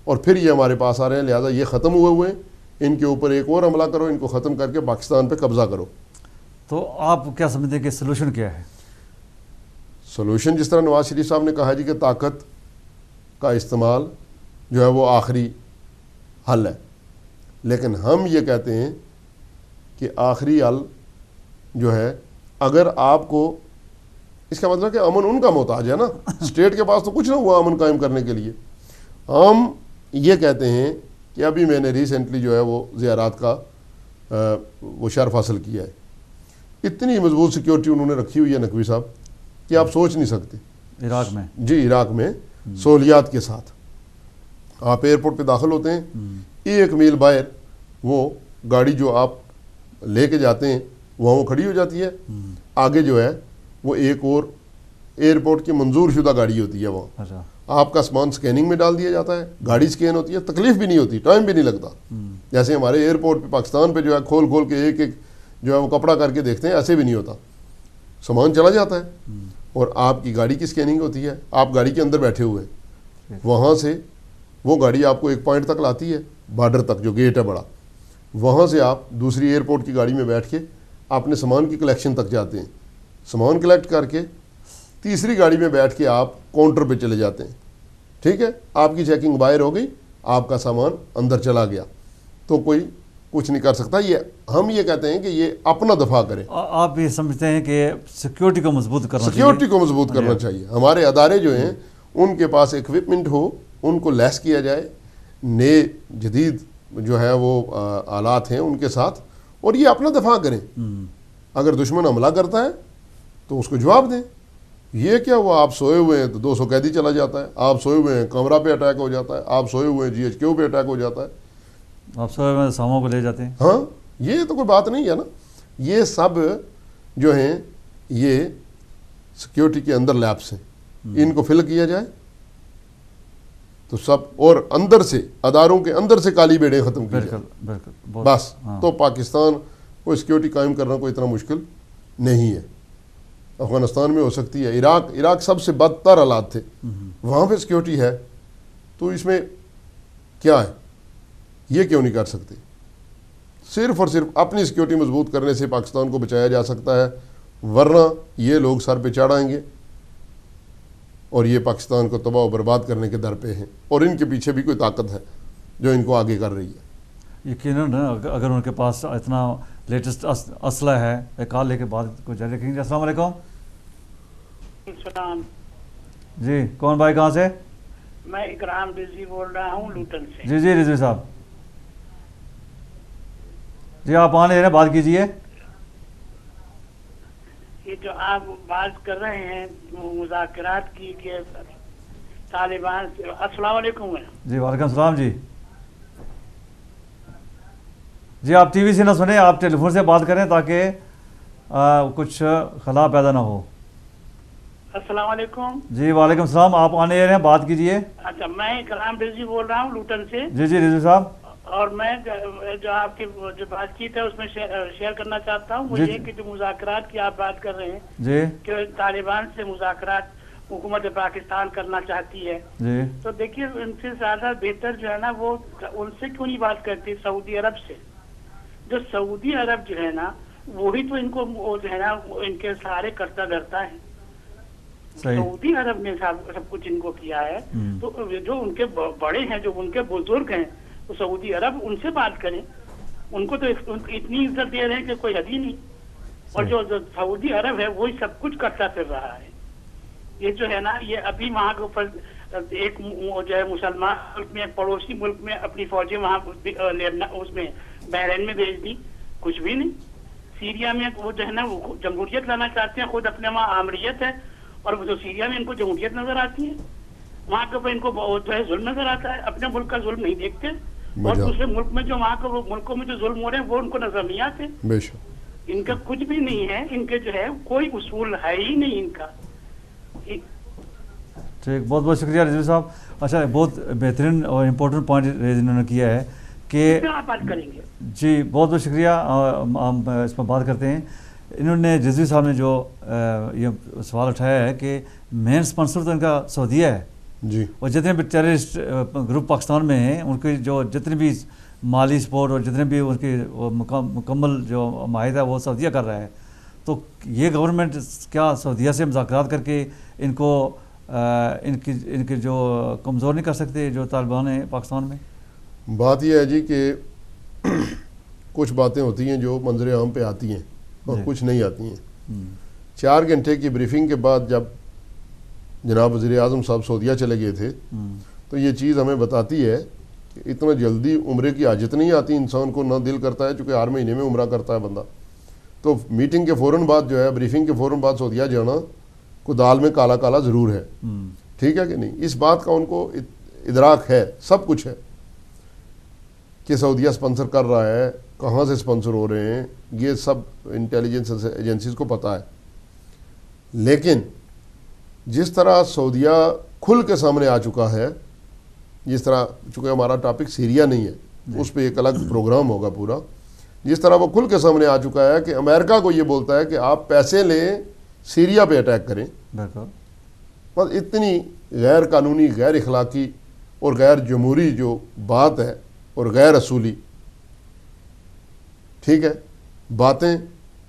اور پھر یہ ہمارے پاس آ رہے ہیں، لہٰذا یہ ختم ہوئے ہیں، ان کے اوپر ایک اور حملہ کرو، ان کو ختم کر کے پاکستان پہ قبضہ کرو. تو آپ کیا سمجھتے ہیں کہ سلوشن کیا ہے؟ سلوشن جس طرح نواز شریف صاحب نے کہا جی کہ طاقت کا استعمال جو ہے وہ آخری حل ہے، لیکن ہم یہ کہتے ہیں کہ آخری حل جو ہے، اگر آپ کو اس کا مطلب کہ امن ان کا محتاج ہے نا، اسٹیٹ کے پاس تو کچھ نہ ہوا امن قائم کرنے کے لیے. ہم یہ کہتے ہیں کہ ابھی میں نے ریسنٹلی جو ہے وہ زیارات کا وہ شرف حاصل کیا ہے، اتنی مضبوط سیکیورٹی انہوں نے رکھی ہوئی ہے نقوی صاحب کہ آپ سوچ نہیں سکتے. عراق میں؟ جی عراق میں سہولیات کے ساتھ. آپ ایئرپورٹ پہ داخل ہوتے ہیں، 1 میل باہر وہ گاڑی جو آپ لے کے جاتے ہیں وہاں وہ کھڑی ہو جاتی ہے، آگے جو ہے وہ ایک اور ایئرپورٹ کی منظور شدہ گاڑی ہوتی ہے، وہاں آپ کا سامان سکیننگ میں ڈال دیا جاتا ہے، گاڑی سکین ہوتی ہے، تکلیف بھی نہیں ہوتی، ٹائم بھی نہیں لگتا. جیسے ہمارے ایئرپورٹ پہ پاکستان پہ جو ہے کھول کھول کے ایک ایک جو ہے وہ کپڑا کر کے دیکھتے ہیں، ایسے بھی نہیں ہوتا، سامان چلا جاتا ہے اور آپ کی گاڑی کی سکیننگ ہوتی ہے. آپ گاڑی کے اندر بیٹھے ہوئے ہیں، وہاں سے وہ گاڑی آپ کو ایک پوائنٹ تک لاتی ہے، بارڈر تک جو گیٹ ہے بڑا، وہاں سے آپ دوسری ایئرپورٹ کی گاڑی میں بیٹھ کے اپنے سامان کی کلیکشن تک جاتے ہیں، سامان کلیکٹ کر کے تیسری گاڑی میں بیٹھ کے آپ کاؤنٹر پہ چلے جاتے ہیں. ٹھیک ہے، آپ کی چیکنگ باہر ہو گئی، آپ کا سامان اندر چلا گیا، تو کوئی کچھ نہیں کر سکتا. یہ ہم یہ کہتے ہیں کہ یہ اپنا دفاع کریں. آپ یہ سمجھتے ہیں کہ سیکیورٹی کو مضبوط کرنا چاہیے؟ سیکیورٹی کو مضبوط کرنا چاہیے. ہمارے ادارے جو ہیں ان کے پاس ایکوپمنٹ ہو، ان کو لیس کیا جائے، نئے جدید جو ہے وہ آلات ہیں ان کے ساتھ، اور یہ اپنا دفاع کریں. اگر دشمن حملہ کرتا ہے تو اس کو جواب دیں. یہ کیا ہوا، آپ سوئے ہوئے ہیں تو 200 قیدی چلا جاتا ہے، آپ سوئے ہوئے ہیں کمرہ پہ اٹیک ہو جاتا ہے، آپ سوئے ہوئے ہیں GHQ پہ اٹیک ہو جاتا ہے، آپ سوئے ہوئے ساموں کو لے جاتے ہیں. ہاں یہ تو کوئی بات نہیں ہے نا. یہ سب جو ہیں یہ سیکیورٹی کے اندر لیبس ہیں، ان کو فل کیا جائے تو سب، اور اندر سے اداروں کے اندر سے کالی بیڑیں ختم کی جائیں بالکل بس. تو پاکستان کو سیکیورٹی قائم کرنا کوئی اتنا مشکل نہیں ہے. افغانستان میں ہو سکتی ہے، عراق سب سے بدتر حالات تھے، وہاں پہ سیکیورٹی ہے، تو اس میں کیا ہے، یہ کیوں نہیں کر سکتے؟ صرف اور صرف اپنی سیکیورٹی مضبوط کرنے سے پاکستان کو بچایا جا سکتا ہے، ورنہ یہ لوگ سر پہ چڑھائیں گے اور یہ پاکستان کو تباہ و برباد کرنے کے در پہ ہیں، اور ان کے پیچھے بھی کوئی طاقت ہے جو ان کو آگے کر رہی ہے. یقیناً اگر ان کے پاس اتنا لیٹسٹ اسلحہ ہے. ایک کال لے کے بعد کو جاری رکھیں گے. السلام علیکم. السلام جی کون بھائی، کہاں سے؟ میں اکرام رضوی بول رہا ہوں لوٹن سے. جی رضوی صاحب، جی آپ آنے رہے ہیں، بات کیجئے. یہ جو آپ بات کر رہے ہیں مذاکرات کی کہ طالبان سے، السلام علیکم. جی وعلیکم السلام. جی آپ ٹی وی سے نہ سنیں، آپ ٹیلی فون سے بات کریں تاکہ کچھ خلا پیدا نہ ہو. السلام علیکم. جی وعلیکم السلام، آپ آنے رہے ہیں، بات کیجئے. اچھا میں اکرام رضوی بول رہا ہوں لوٹن سے. جی رضوی صاحب. اور میں جو آپ کی جو بات چیت ہے اس میں شیئر کرنا چاہتا ہوں. وہ یہ کہ جو مذاکرات کی آپ بات کر رہے ہیں جی کہ طالبان سے مذاکرات حکومت پاکستان کرنا چاہتی ہے، جی تو دیکھیے ان سے زیادہ بہتر جو ہے نا وہ ان سے کیوں نہیں بات کرتی، سعودی عرب سے. جو سعودی عرب جو ہے نا وہی تو ان کو جو ہے نا ان کے سارے کرتا دھرتا ہے. سعودی عرب نے سب کچھ ان کو کیا ہے. تو جو ان کے بڑے ہیں، جو ان کے بزرگ ہیں، تو سعودی عرب ان سے بات کریں. ان کو تو اتنی عزت دے رہے ہیں کہ کوئی حد ہی نہیں. اور جو سعودی عرب ہے وہی سب کچھ کرتا پھر رہا ہے. یہ جو ہے نا یہ ابھی وہاں کے اوپر ایک جو ہے مسلمان ملک میں، پڑوسی ملک میں اپنی فوجیں وہاں اس میں بحرین میں بھیج دی، کچھ بھی نہیں. سیریا میں وہ جو ہے نا وہ جمہوریت لانا چاہتے ہیں، خود اپنے وہاں آمریت ہے، اور وہ جو سیریا میں ان کو جمہوریت نظر آتی ہے، وہاں کے اوپر ان کو جو ہے ظلم نظر آتا ہے. اپنے ملک کا ظلم نہیں دیکھتے، اور دوسرے ملک میں جو وہاں کے ملکوں میں جو ظلم ہو رہے ہیں وہ ان کو نظر نہیں آتے. ان کا کچھ بھی نہیں ہے، ان کے جو ہے کوئی اصول ہے ہی نہیں ان کا. ٹھیک, بہت بہت شکریہ رضوی صاحب. اچھا, بہت بہترین اور امپورٹنٹ پوائنٹ انہوں نے کیا ہے کہ جی بہت بہت شکریہ. ہم اس پر بات کرتے ہیں. انہوں نے رضوی صاحب نے جو یہ سوال اٹھایا ہے کہ مین اسپانسر تو ان کا سعودیہ ہے جی, اور جتنے بھی ٹیررسٹ گروپ پاکستان میں ہیں ان کی جو جتنے بھی مالی سپورٹ اور جتنے بھی ان کی مکمل جو معاہدہ ہے وہ سعودیہ کر رہا ہے. تو یہ گورنمنٹ کیا سعودیہ سے مذاکرات کر کے ان کو ان کے جو کمزور نہیں کر سکتے جو طالبان ہیں پاکستان میں؟ بات یہ ہے جی کہ کچھ باتیں ہوتی ہیں جو منظر عام پہ آتی ہیں اور کچھ نہیں آتی ہیں. 4 گھنٹے کی بریفنگ کے بعد جب جناب وزیر اعظم صاحب سعودیہ چلے گئے تھے تو یہ چیز ہمیں بتاتی ہے کہ اتنا جلدی عمرے کی حاجت نہیں آتی انسان کو, نہ دل کرتا ہے, چونکہ 8 مہینے میں عمرہ کرتا ہے بندہ. تو میٹنگ کے فوراً بعد جو ہے, بریفنگ کے فوراً بعد سعودیہ جانا کو دال میں کالا کالا ضرور ہے. ٹھیک ہے کہ نہیں؟ اس بات کا ان کو ادراک ہے, سب کچھ ہے کہ سعودیہ اسپانسر کر رہا ہے, کہاں سے اسپانسر ہو رہے ہیں, یہ سب انٹیلیجنس ایجنسیز کو پتہ ہے. لیکن جس طرح سعودیہ کھل کے سامنے آ چکا ہے, جس طرح, چونکہ ہمارا ٹاپک سیریا نہیں ہے, اس پہ ایک الگ پروگرام ہوگا پورا, جس طرح وہ کھل کے سامنے آ چکا ہے کہ امریکہ کو یہ بولتا ہے کہ آپ پیسے لیں سیریا پہ اٹیک کریں. بس اتنی غیر قانونی, غیر اخلاقی اور غیر جمہوری جو بات ہے اور غیر اصولی, ٹھیک ہے, باتیں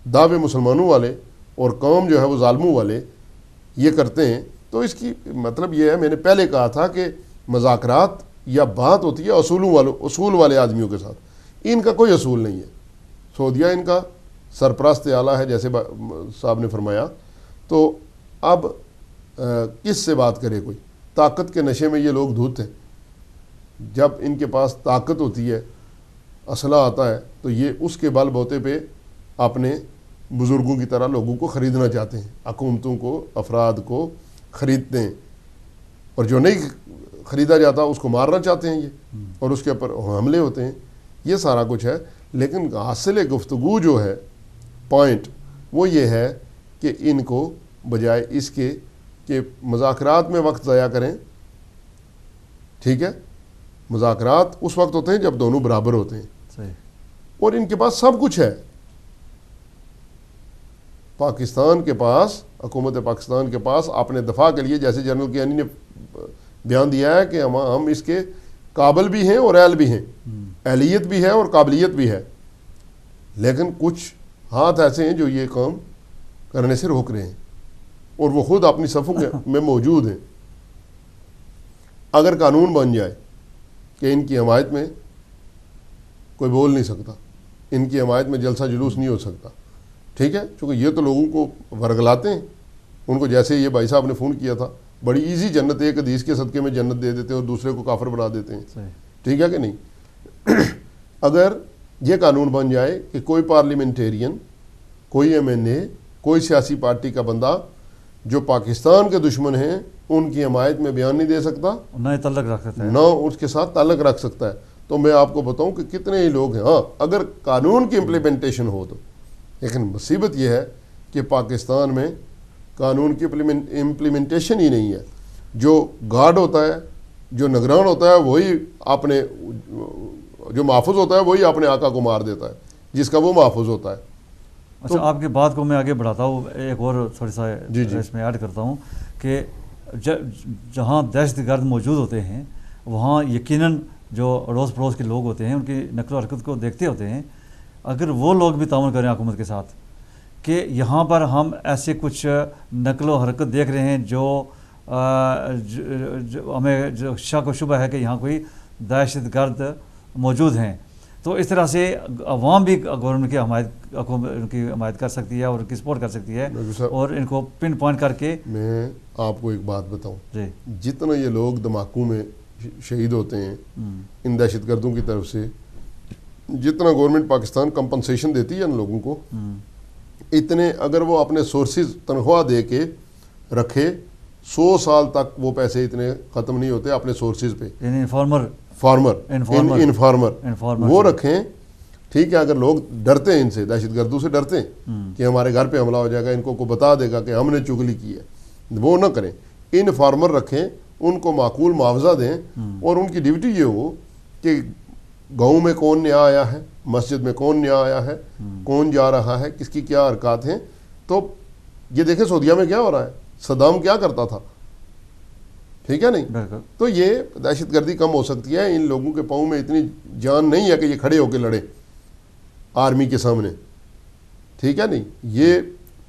دعوے مسلمانوں والے اور قوم جو ہے وہ ظالموں والے یہ کرتے ہیں. تو اس کی مطلب یہ ہے, میں نے پہلے کہا تھا کہ مذاکرات یا بات ہوتی ہے اصول والے آدمیوں کے ساتھ. ان کا کوئی اصول نہیں ہے. سعودیہ ان کا سرپرست اعلیٰ ہے جیسے صاحب نے فرمایا. تو اب کس سے بات کرے کوئی؟ طاقت کے نشے میں یہ لوگ دھوت ہیں. جب ان کے پاس طاقت ہوتی ہے, اسلحہ آتا ہے, تو یہ اس کے بل بوتے پہ اپنے بزرگوں کی طرح لوگوں کو خریدنا چاہتے ہیں, حکومتوں کو, افراد کو خریدتے ہیں, اور جو نہیں خریدا جاتا اس کو مارنا چاہتے ہیں یہ, اور اس کے اوپر حملے ہوتے ہیں. یہ سارا کچھ ہے. لیکن حاصل گفتگو جو ہے, پوائنٹ وہ یہ ہے کہ ان کو بجائے اس کے کہ مذاکرات میں وقت ضائع کریں, ٹھیک ہے, مذاکرات اس وقت ہوتے ہیں جب دونوں برابر ہوتے ہیں. صحیح. اور ان کے پاس سب کچھ ہے. پاکستان کے پاس, حکومت پاکستان کے پاس اپنے دفاع کے لیے, جیسے جنرل کیانی نے بیان دیا ہے کہ ہم اس کے قابل بھی ہیں اور اہل بھی ہیں, اہلیت بھی ہے اور قابلیت بھی ہے. لیکن کچھ ہاتھ ایسے ہیں جو یہ کام کرنے سے روک رہے ہیں, اور وہ خود اپنی صفوں میں موجود ہیں. اگر قانون بن جائے کہ ان کی حمایت میں کوئی بول نہیں سکتا, ان کی حمایت میں جلسہ جلوس نہیں ہو سکتا, ٹھیک ہے, چونکہ یہ تو لوگوں کو ورگلاتے ہیں. ان کو جیسے یہ بھائی صاحب نے فون کیا تھا, بڑی ایزی جنت, ایک حدیث کے صدقے میں جنت دے دیتے ہیں اور دوسرے کو کافر بنا دیتے ہیں. ٹھیک ہے کہ نہیں؟ اگر یہ قانون بن جائے کہ کوئی پارلیمنٹیرین, کوئی MNA, کوئی سیاسی پارٹی کا بندہ جو پاکستان کے دشمن ہیں ان کی حمایت میں بیان نہیں دے سکتا, نہ تعلق رکھ سکتا ہے, نہ اس کے ساتھ تعلق رکھ سکتا ہے, تو میں آپ کو بتاؤں کہ کتنے ہی لوگ ہیں. ہاں, اگر قانون کی امپلیمنٹیشن ہو تو. لیکن مصیبت یہ ہے کہ پاکستان میں قانون کی امپلیمنٹیشن ہی نہیں ہے. جو گارڈ ہوتا ہے, جو نگران ہوتا ہے, وہی اپنے, جو محافظ ہوتا ہے وہی اپنے آقا کو مار دیتا ہے جس کا وہ محافظ ہوتا ہے. اچھا, آپ کی بات کو میں آگے بڑھاتا ہوں, ایک اور تھوڑا سا اس میں ایڈ کرتا ہوں کہ جہاں دہشت گرد موجود ہوتے ہیں وہاں یقیناً جو اڑوس پڑوس کے لوگ ہوتے ہیں ان کی نقل و حرکت کو دیکھتے ہوتے ہیں. اگر وہ لوگ بھی تعاون کریں حکومت کے ساتھ کہ یہاں پر ہم ایسے کچھ نقل و حرکت دیکھ رہے ہیں جو ہمیں جو شک و شبہ ہے کہ یہاں کوئی دہشت گرد موجود ہیں, تو اس طرح سے عوام بھی گورنمنٹ کی حمایت کر سکتی ہے اور ان کی سپورٹ کر سکتی ہے, اور ان کو پن پوائنٹ کر کے. میں آپ کو ایک بات بتاؤں, جتنا یہ لوگ دھماکوں میں شہید ہوتے ہیں ان دہشت گردوں کی طرف سے, جتنا گورنمنٹ پاکستان کمپنسیشن دیتی ہے ان لوگوں کو, اتنے اگر وہ اپنے سورسز تنخواہ دے کے رکھے 100 سال تک وہ پیسے اتنے ختم نہیں ہوتے اپنے سورسز پہ. یعنی انفارمر وہ رکھیں, ٹھیک ہے. اگر لوگ ڈرتے ہیں ان سے, دہشت گردوں سے ڈرتے ہیں کہ ہمارے گھر پہ حملہ ہو جائے گا, ان کو بتا دے گا کہ ہم نے چغلی کی ہے, وہ نہ کریں. ان فارمر رکھیں, ان کو معقول معاوضہ دیں, اور ان کی ڈیوٹی یہ ہو کہ گاؤں میں کون نیا آیا ہے, مسجد میں کون نیا آیا ہے, کون جا رہا ہے, کس کی کیا حرکات ہیں. تو یہ دیکھیں سعودیہ میں کیا ہو رہا ہے, صدام کیا کرتا تھا, ٹھیک ہے نہیں. تو یہ دہشت گردی کم ہو سکتی ہے. ان لوگوں کے پاؤں میں اتنی جان نہیں ہے کہ یہ کھڑے ہو کے لڑیں آرمی کے سامنے, ٹھیک ہے نہیں. یہ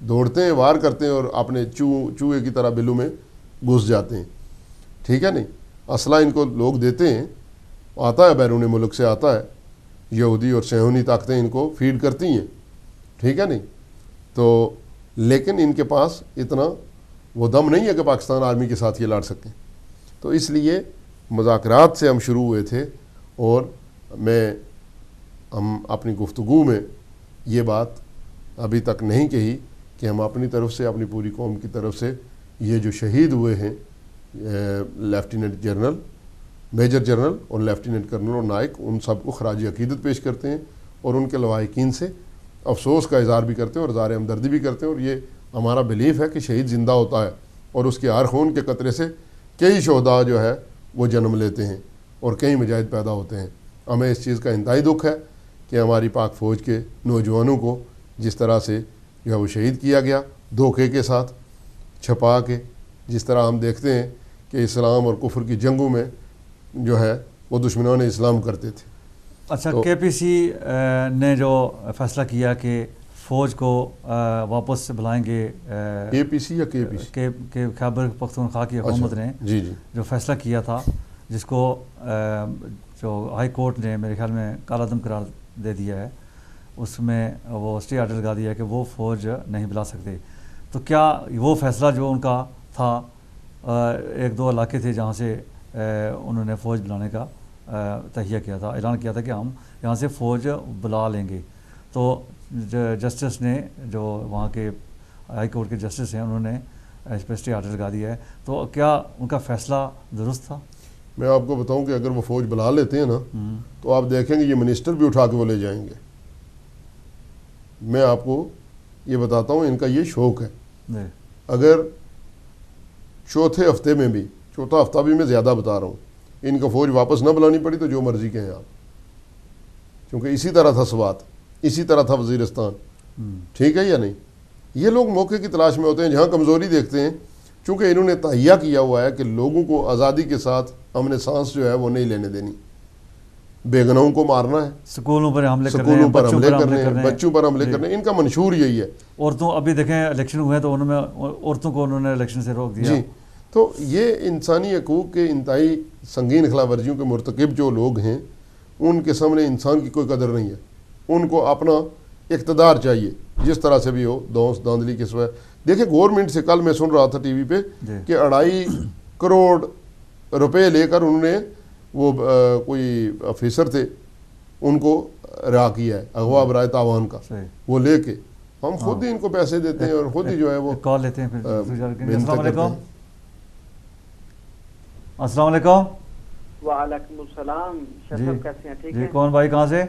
دوڑتے ہیں, وار کرتے ہیں, اور اپنے چوہے کی طرح بلو میں گھس جاتے ہیں, ٹھیک ہے نہیں. اسلحہ ان کو لوگ دیتے ہیں, آتا ہے بیرون ملک سے آتا ہے, یہودی اور صہیونی طاقتیں ان کو فیڈ کرتی ہیں, ٹھیک ہے نہیں. تو لیکن ان کے پاس اتنا وہ دم نہیں ہے کہ پاکستان آرمی کے ساتھ یہ لڑ سکیں. تو اس لیے مذاکرات سے ہم شروع ہوئے تھے, اور ہم اپنی گفتگو میں یہ بات ابھی تک نہیں کہی کہ ہم اپنی طرف سے, اپنی پوری قوم کی طرف سے, یہ جو شہید ہوئے ہیں لیفٹیننٹ جنرل, میجر جنرل اور لیفٹیننٹ کرنل اور نائک, ان سب کو خراج عقیدت پیش کرتے ہیں, اور ان کے لواحقین سے افسوس کا اظہار بھی کرتے ہیں اور اظہار ہمدردی بھی کرتے ہیں. اور یہ ہمارا بلیف ہے کہ شہید زندہ ہوتا ہے, اور اس کے ہر خون کے قطرے سے کئی شہداء جو ہے وہ جنم لیتے ہیں اور کئی مجاہد پیدا ہوتے ہیں. ہمیں اس چیز کا انتہائی دکھ ہے کہ ہماری پاک فوج کے نوجوانوں کو جس طرح سے جو ہے وہ شہید کیا گیا, دھوکے کے ساتھ, چھپا کے, جس طرح ہم دیکھتے ہیں کہ اسلام اور کفر کی جنگوں میں جو ہے وہ دشمنان اسلام کرتے تھے. اچھا, کے پی سی نے جو فیصلہ کیا کہ فوج کو واپس سے بلائیں گے, اے پی سی یا کے پی سی, کہ خیبر پختونخوا کی حکومت نے جو فیصلہ کیا تھا, جس کو جو ہائی کورٹ نے میرے خیال میں کالا عدم قرار دے دیا ہے, اس میں وہ اسٹے آرڈر لگا دیا ہے کہ وہ فوج نہیں بلا سکتے. تو کیا وہ فیصلہ جو ان کا تھا, ایک دو علاقے تھے جہاں سے انہوں نے فوج بلانے کا تہیہ کیا تھا, اعلان کیا تھا کہ ہم یہاں سے فوج بلا لیں گے, تو جسٹس نے, جو وہاں کے ہائی کورٹ کے جسٹس ہیں, انہوں نے اس پہ اسٹے آرڈر لگا دیا ہے. تو کیا ان کا فیصلہ درست تھا؟ میں آپ کو بتاؤں کہ اگر وہ فوج بلا لیتے ہیں نا, تو آپ دیکھیں گے یہ منسٹر بھی اٹھا کے وہ لے جائیں گے. میں آپ کو یہ بتاتا ہوں, ان کا یہ شوق ہے. اگر چوتھے ہفتے میں بھی, چوتھا ہفتہ بھی میں زیادہ بتا رہا ہوں, ان کو فوج واپس نہ بلانی پڑی تو جو مرضی کہیں آپ, کیونکہ اسی طرح تھا سوات, اسی طرح تھا وزیرستان, ٹھیک ہے یا نہیں. یہ لوگ موقع کی تلاش میں ہوتے ہیں, جہاں کمزوری دیکھتے ہیں. چونکہ انہوں نے تہیہ کیا ہوا ہے کہ لوگوں کو آزادی کے ساتھ امن سانس جو ہے وہ نہیں لینے دینی, بے گناہوں کو مارنا ہے, سکولوں پر حملے کرنے ہیں, بچوں پر حملے کرنے, ان کا منشور یہی ہے. عورتوں, ابھی دیکھیں الیکشن ہوئے تو عورتوں کو انہوں نے الیکشن سے روک دیا. جی, تو یہ انسانی حقوق کے انتہائی سنگین خلاف ورزیوں کے مرتکب جو لوگ ہیں, ان کے سامنے انسان کی کوئی قدر نہیں ہے. ان کو اپنا اقتدار چاہیے, جس طرح سے بھی ہو, دونس داندلی کے سوائے. دیکھیں گورنمنٹ سے کل میں سن رہا تھا ٹی وی پہ کہ 2.5 کروڑ روپے لے کر انہوں نے, وہ کوئی آفیسر تھے, ان کو رہا کیا ہے اغوا برائے تاوان کا, وہ لے کے. ہم خود ہی ان کو پیسے دیتے ہیں اور خود ہی جو ہے وہ کال لیتے ہیں. السلام علیکم. السلام علیکم. وعلیکم السلام. شرف کیسے ہیں؟ ٹھیک جی, کون بھائی, کہاں سے؟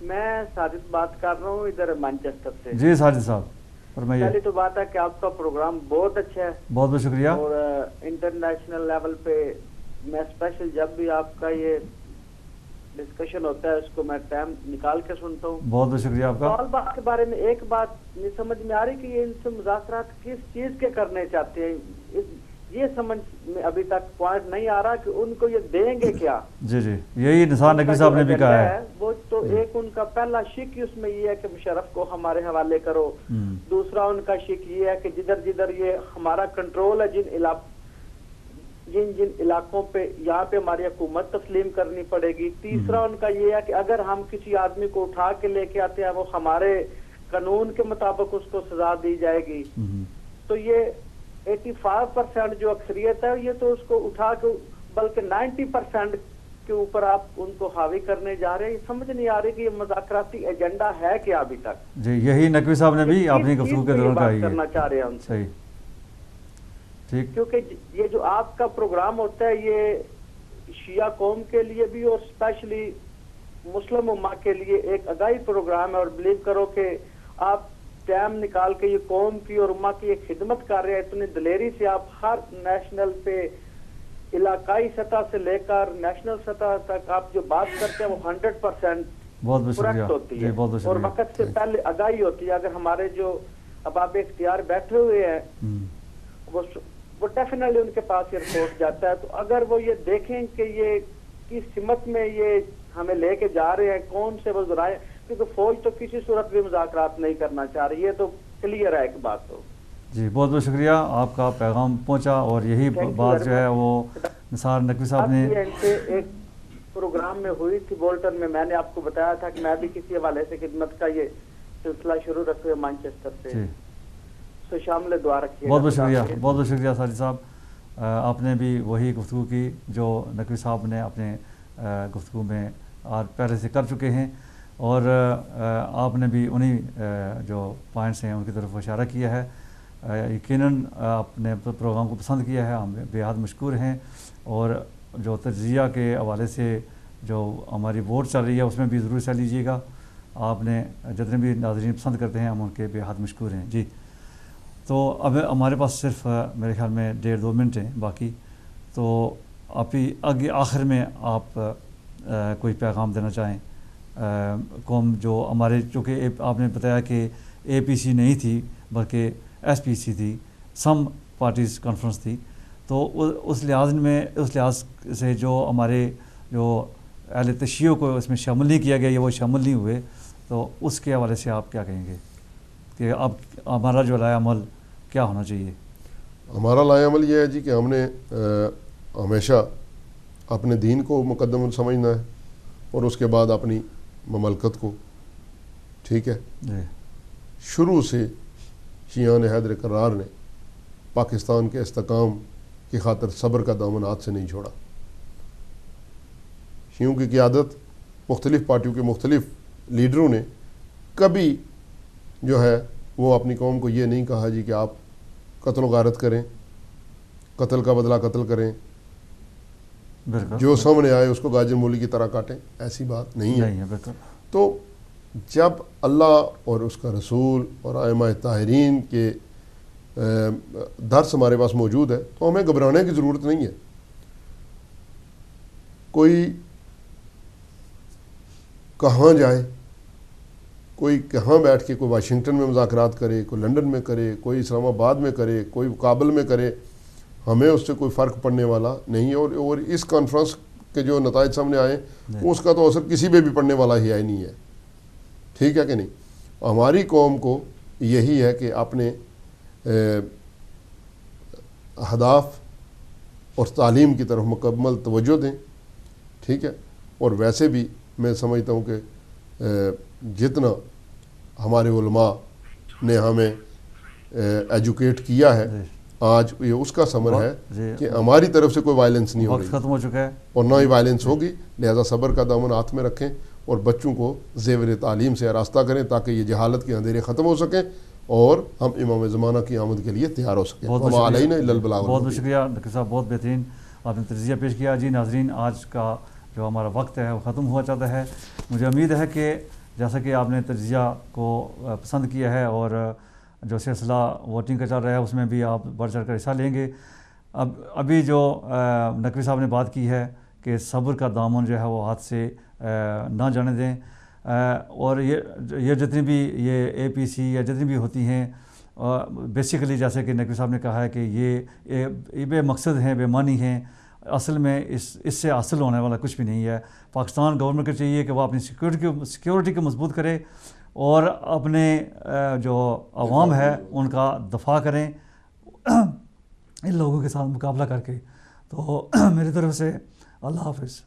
میں ساجد بات کر رہا ہوں, ادھر مانچسٹر سے. جی ساجد صاحب فرمائیے. پہلی تو بات ہے کہ آپ کا پروگرام بہت اچھا ہے, بہت بہت شکریہ. اور انٹرنیشنل لیول پہ میں اسپیشل جب بھی آپ کا یہ ڈسکشن ہوتا ہے اس کو میں ٹائم نکال کے سنتا ہوں. بہت بہت شکریہ آپ کا. سوال بات کے بارے میں ایک بات نہیں سمجھ میں آ رہی کہ یہ ان سے مذاکرات کس چیز کے کرنے چاہتے ہیں, یہ سمجھ میں ابھی تک پوائنٹ نہیں آ رہا کہ ان کو یہ دیں گے کیا. جی جی, یہی نثار نقوی صاحب نے بھی کہا ہے. وہ تو ایک ان کا پہلا شک اس میں یہ ہے کہ مشرف کو ہمارے حوالے کرو. دوسرا ان کا شک یہ ہے کہ جدھر جدھر یہ ہمارا کنٹرول ہے, جن علاقوں پہ یہاں پہ ہماری حکومت تسلیم کرنی پڑے گی. تیسرا ان کا یہ ہے کہ اگر ہم کسی آدمی کو اٹھا کے لے کے آتے ہیں وہ ہمارے قانون کے مطابق اس کو سزا دی جائے گی. تو یہ 85% جو اکثریت ہے یہ تو اس کو اٹھا کے بلکہ 90% کے اوپر آپ ان کو حاوی کرنے جا رہے ہیں. یہ سمجھ نہیں آ رہی کہ یہ مذاکراتی ایجنڈا ہے کیا ابھی تک. جی, یہی نقوی صاحب نے بھی اپنی گفتگو کے دوران کہا کرنا چاہ رہے ہیں. صحیح, ٹھیک. کیونکہ یہ جو آپ کا پروگرام ہوتا ہے یہ شیعہ قوم کے لیے بھی اور اسپیشلی مسلم امہ کے لیے ایک اگائی پروگرام ہے, اور بلیو کرو کہ آپ ٹائم نکال کے یہ قوم کی اور امہ کی یہ خدمت کر رہے ہیں، اتنی دلیری سے آپ ہر نیشنل پہ علاقائی سطح سے لے کر نیشنل سطح تک آپ جو بات کرتے ہیں وہ 100% بہت بہت شکریہ کریکٹ ہوتی ہے بہت بہت اور شکریہ. وقت سے پہلے آگاہی ہوتی ہے. اگر ہمارے جو اب آپ اختیار بیٹھے ہوئے ہیں وہ ڈیفینیٹلی ان کے پاس یہ رپورٹ جاتا ہے. تو اگر وہ یہ دیکھیں کہ یہ کس سمت میں یہ ہمیں لے کے جا رہے ہیں، کون سے وہ ذرائع، کیونکہ فوج تو کسی صورت بھی مذاکرات نہیں کرنا چاہ رہی ہے، تو کلیئر ہے ایک بات. تو جی بہت بہت شکریہ، آپ کا پیغام پہنچا اور یہی بات جو ہے وہ نثار نقوی صاحب نے ایک پروگرام میں ہوئی تھی بولٹن میں نے آپ کو بتایا تھا کہ میں بھی کسی حوالے سے خدمت کا یہ سلسلہ شروع رکھے مانچسٹر سے، تو شامل دعا رکھیے. بہت بہت شکریہ، بہت بہت شکریہ ساجد صاحب. آپ نے بھی وہی گفتگو کی جو نقوی صاحب نے اپنے گفتگو میں پہلے سے کر چکے ہیں، اور آپ نے بھی انہی جو پوائنٹس ہیں ان کی طرف اشارہ کیا ہے. یقیناً آپ نے پروگرام کو پسند کیا ہے، ہم بے حد مشکور ہیں. اور جو تجزیہ کے حوالے سے جو ہماری ووٹ چل رہی ہے اس میں بھی ضرور حصہ لیجیے گا. آپ نے جتنے بھی ناظرین پسند کرتے ہیں ہم ان کے بے حد مشکور ہیں. جی تو اب ہمارے پاس صرف میرے خیال میں 1.5-2 منٹ ہیں باقی. تو آپ ہی آخر میں آپ کوئی پیغام دینا چاہیں قوم جو ہمارے، چونکہ آپ نے بتایا کہ APC نہیں تھی بلکہ SPC تھی، سم پارٹیز کانفرنس تھی، تو اس لحاظ سے جو ہمارے جو اہل تشیع کو اس میں شامل نہیں کیا گیا یا وہ شامل نہیں ہوئے، تو اس کے حوالے سے آپ کیا کہیں گے کہ اب ہمارا جو لائحہ عمل کیا ہونا چاہیے؟ ہمارا لائحہ عمل یہ ہے جی کہ ہم نے ہمیشہ اپنے دین کو مقدم سمجھنا ہے اور اس کے بعد اپنی مملکت کو. ٹھیک ہے، شروع سے شیعان حیدر کرار نے پاکستان کے استحکام کی خاطر صبر کا دامن ہاتھ سے نہیں چھوڑا. شیعوں کی قیادت، مختلف پارٹیوں کے مختلف لیڈروں نے کبھی جو ہے وہ اپنی قوم کو یہ نہیں کہا جی کہ آپ قتل و غارت کریں، قتل کا بدلہ قتل کریں، جو سامنے آئے اس کو گاجر مولی کی طرح کاٹیں. ایسی بات نہیں ہے. تو جب اللہ اور اس کا رسول اور ائمہ طاہرین کے درس ہمارے پاس موجود ہے تو ہمیں گھبرانے کی ضرورت نہیں ہے. کوئی کہاں جائے، کوئی کہاں بیٹھ کے، کوئی واشنگٹن میں مذاکرات کرے، کوئی لندن میں کرے، کوئی اسلام آباد میں کرے، کوئی کابل میں کرے، ہمیں اس سے کوئی فرق پڑنے والا نہیں ہے. اور اس کانفرنس کے جو نتائج سامنے آئے اس کا تو اثر کسی پہ بھی پڑنے والا ہی نہیں ہے. ٹھیک ہے کہ نہیں؟ ہماری قوم کو یہی ہے کہ اپنے اہداف اور تعلیم کی طرف مکمل توجہ دیں. ٹھیک ہے، اور ویسے بھی میں سمجھتا ہوں کہ جتنا ہمارے علماء نے ہمیں ایجوکیٹ کیا ہے آج یہ اس کا ثمر ہے کہ ہماری طرف سے کوئی وائلنس نہیں ہو رہی، ختم ہو چکا ہے اور نہ ہی وائلنس ہوگی. لہذا صبر کا دامن ہاتھ میں رکھیں اور بچوں کو زیور تعلیم سے آراستہ کریں تاکہ یہ جہالت کے اندھیرے ختم ہو سکیں اور ہم امام زمانہ کی آمد کے لیے تیار ہو سکیں. بہت شکریہ نقوی صاحب، بہت بہترین آپ نے تجزیہ پیش کیا. جی ناظرین، آج کا جو ہمارا وقت ہے وہ ختم ہوا چاہتا ہے. مجھے امید ہے کہ جیسا کہ آپ نے تجزیہ کو پسند کیا ہے اور جو سلسلہ ووٹنگ کا چل رہا ہے اس میں بھی آپ بڑھ چڑھ کر حصہ لیں گے. ابھی جو نقوی صاحب نے بات کی ہے کہ صبر کا دامن جو ہے وہ ہاتھ سے نہ جانے دیں، اور یہ جتنی بھی یہ APC یا جتنی بھی ہوتی ہیں بیسیکلی جیسے کہ نقوی صاحب نے کہا ہے کہ یہ بے مقصد ہیں، بے معنی ہیں. اصل میں اس سے حاصل ہونے والا کچھ بھی نہیں ہے. پاکستان گورنمنٹ کو چاہیے کہ وہ اپنی سیکیورٹی کو مضبوط کرے اور اپنے جو عوام ہے ان کا دفاع کریں ان لوگوں کے ساتھ مقابلہ کر کے. تو میری طرف سے اللہ حافظ.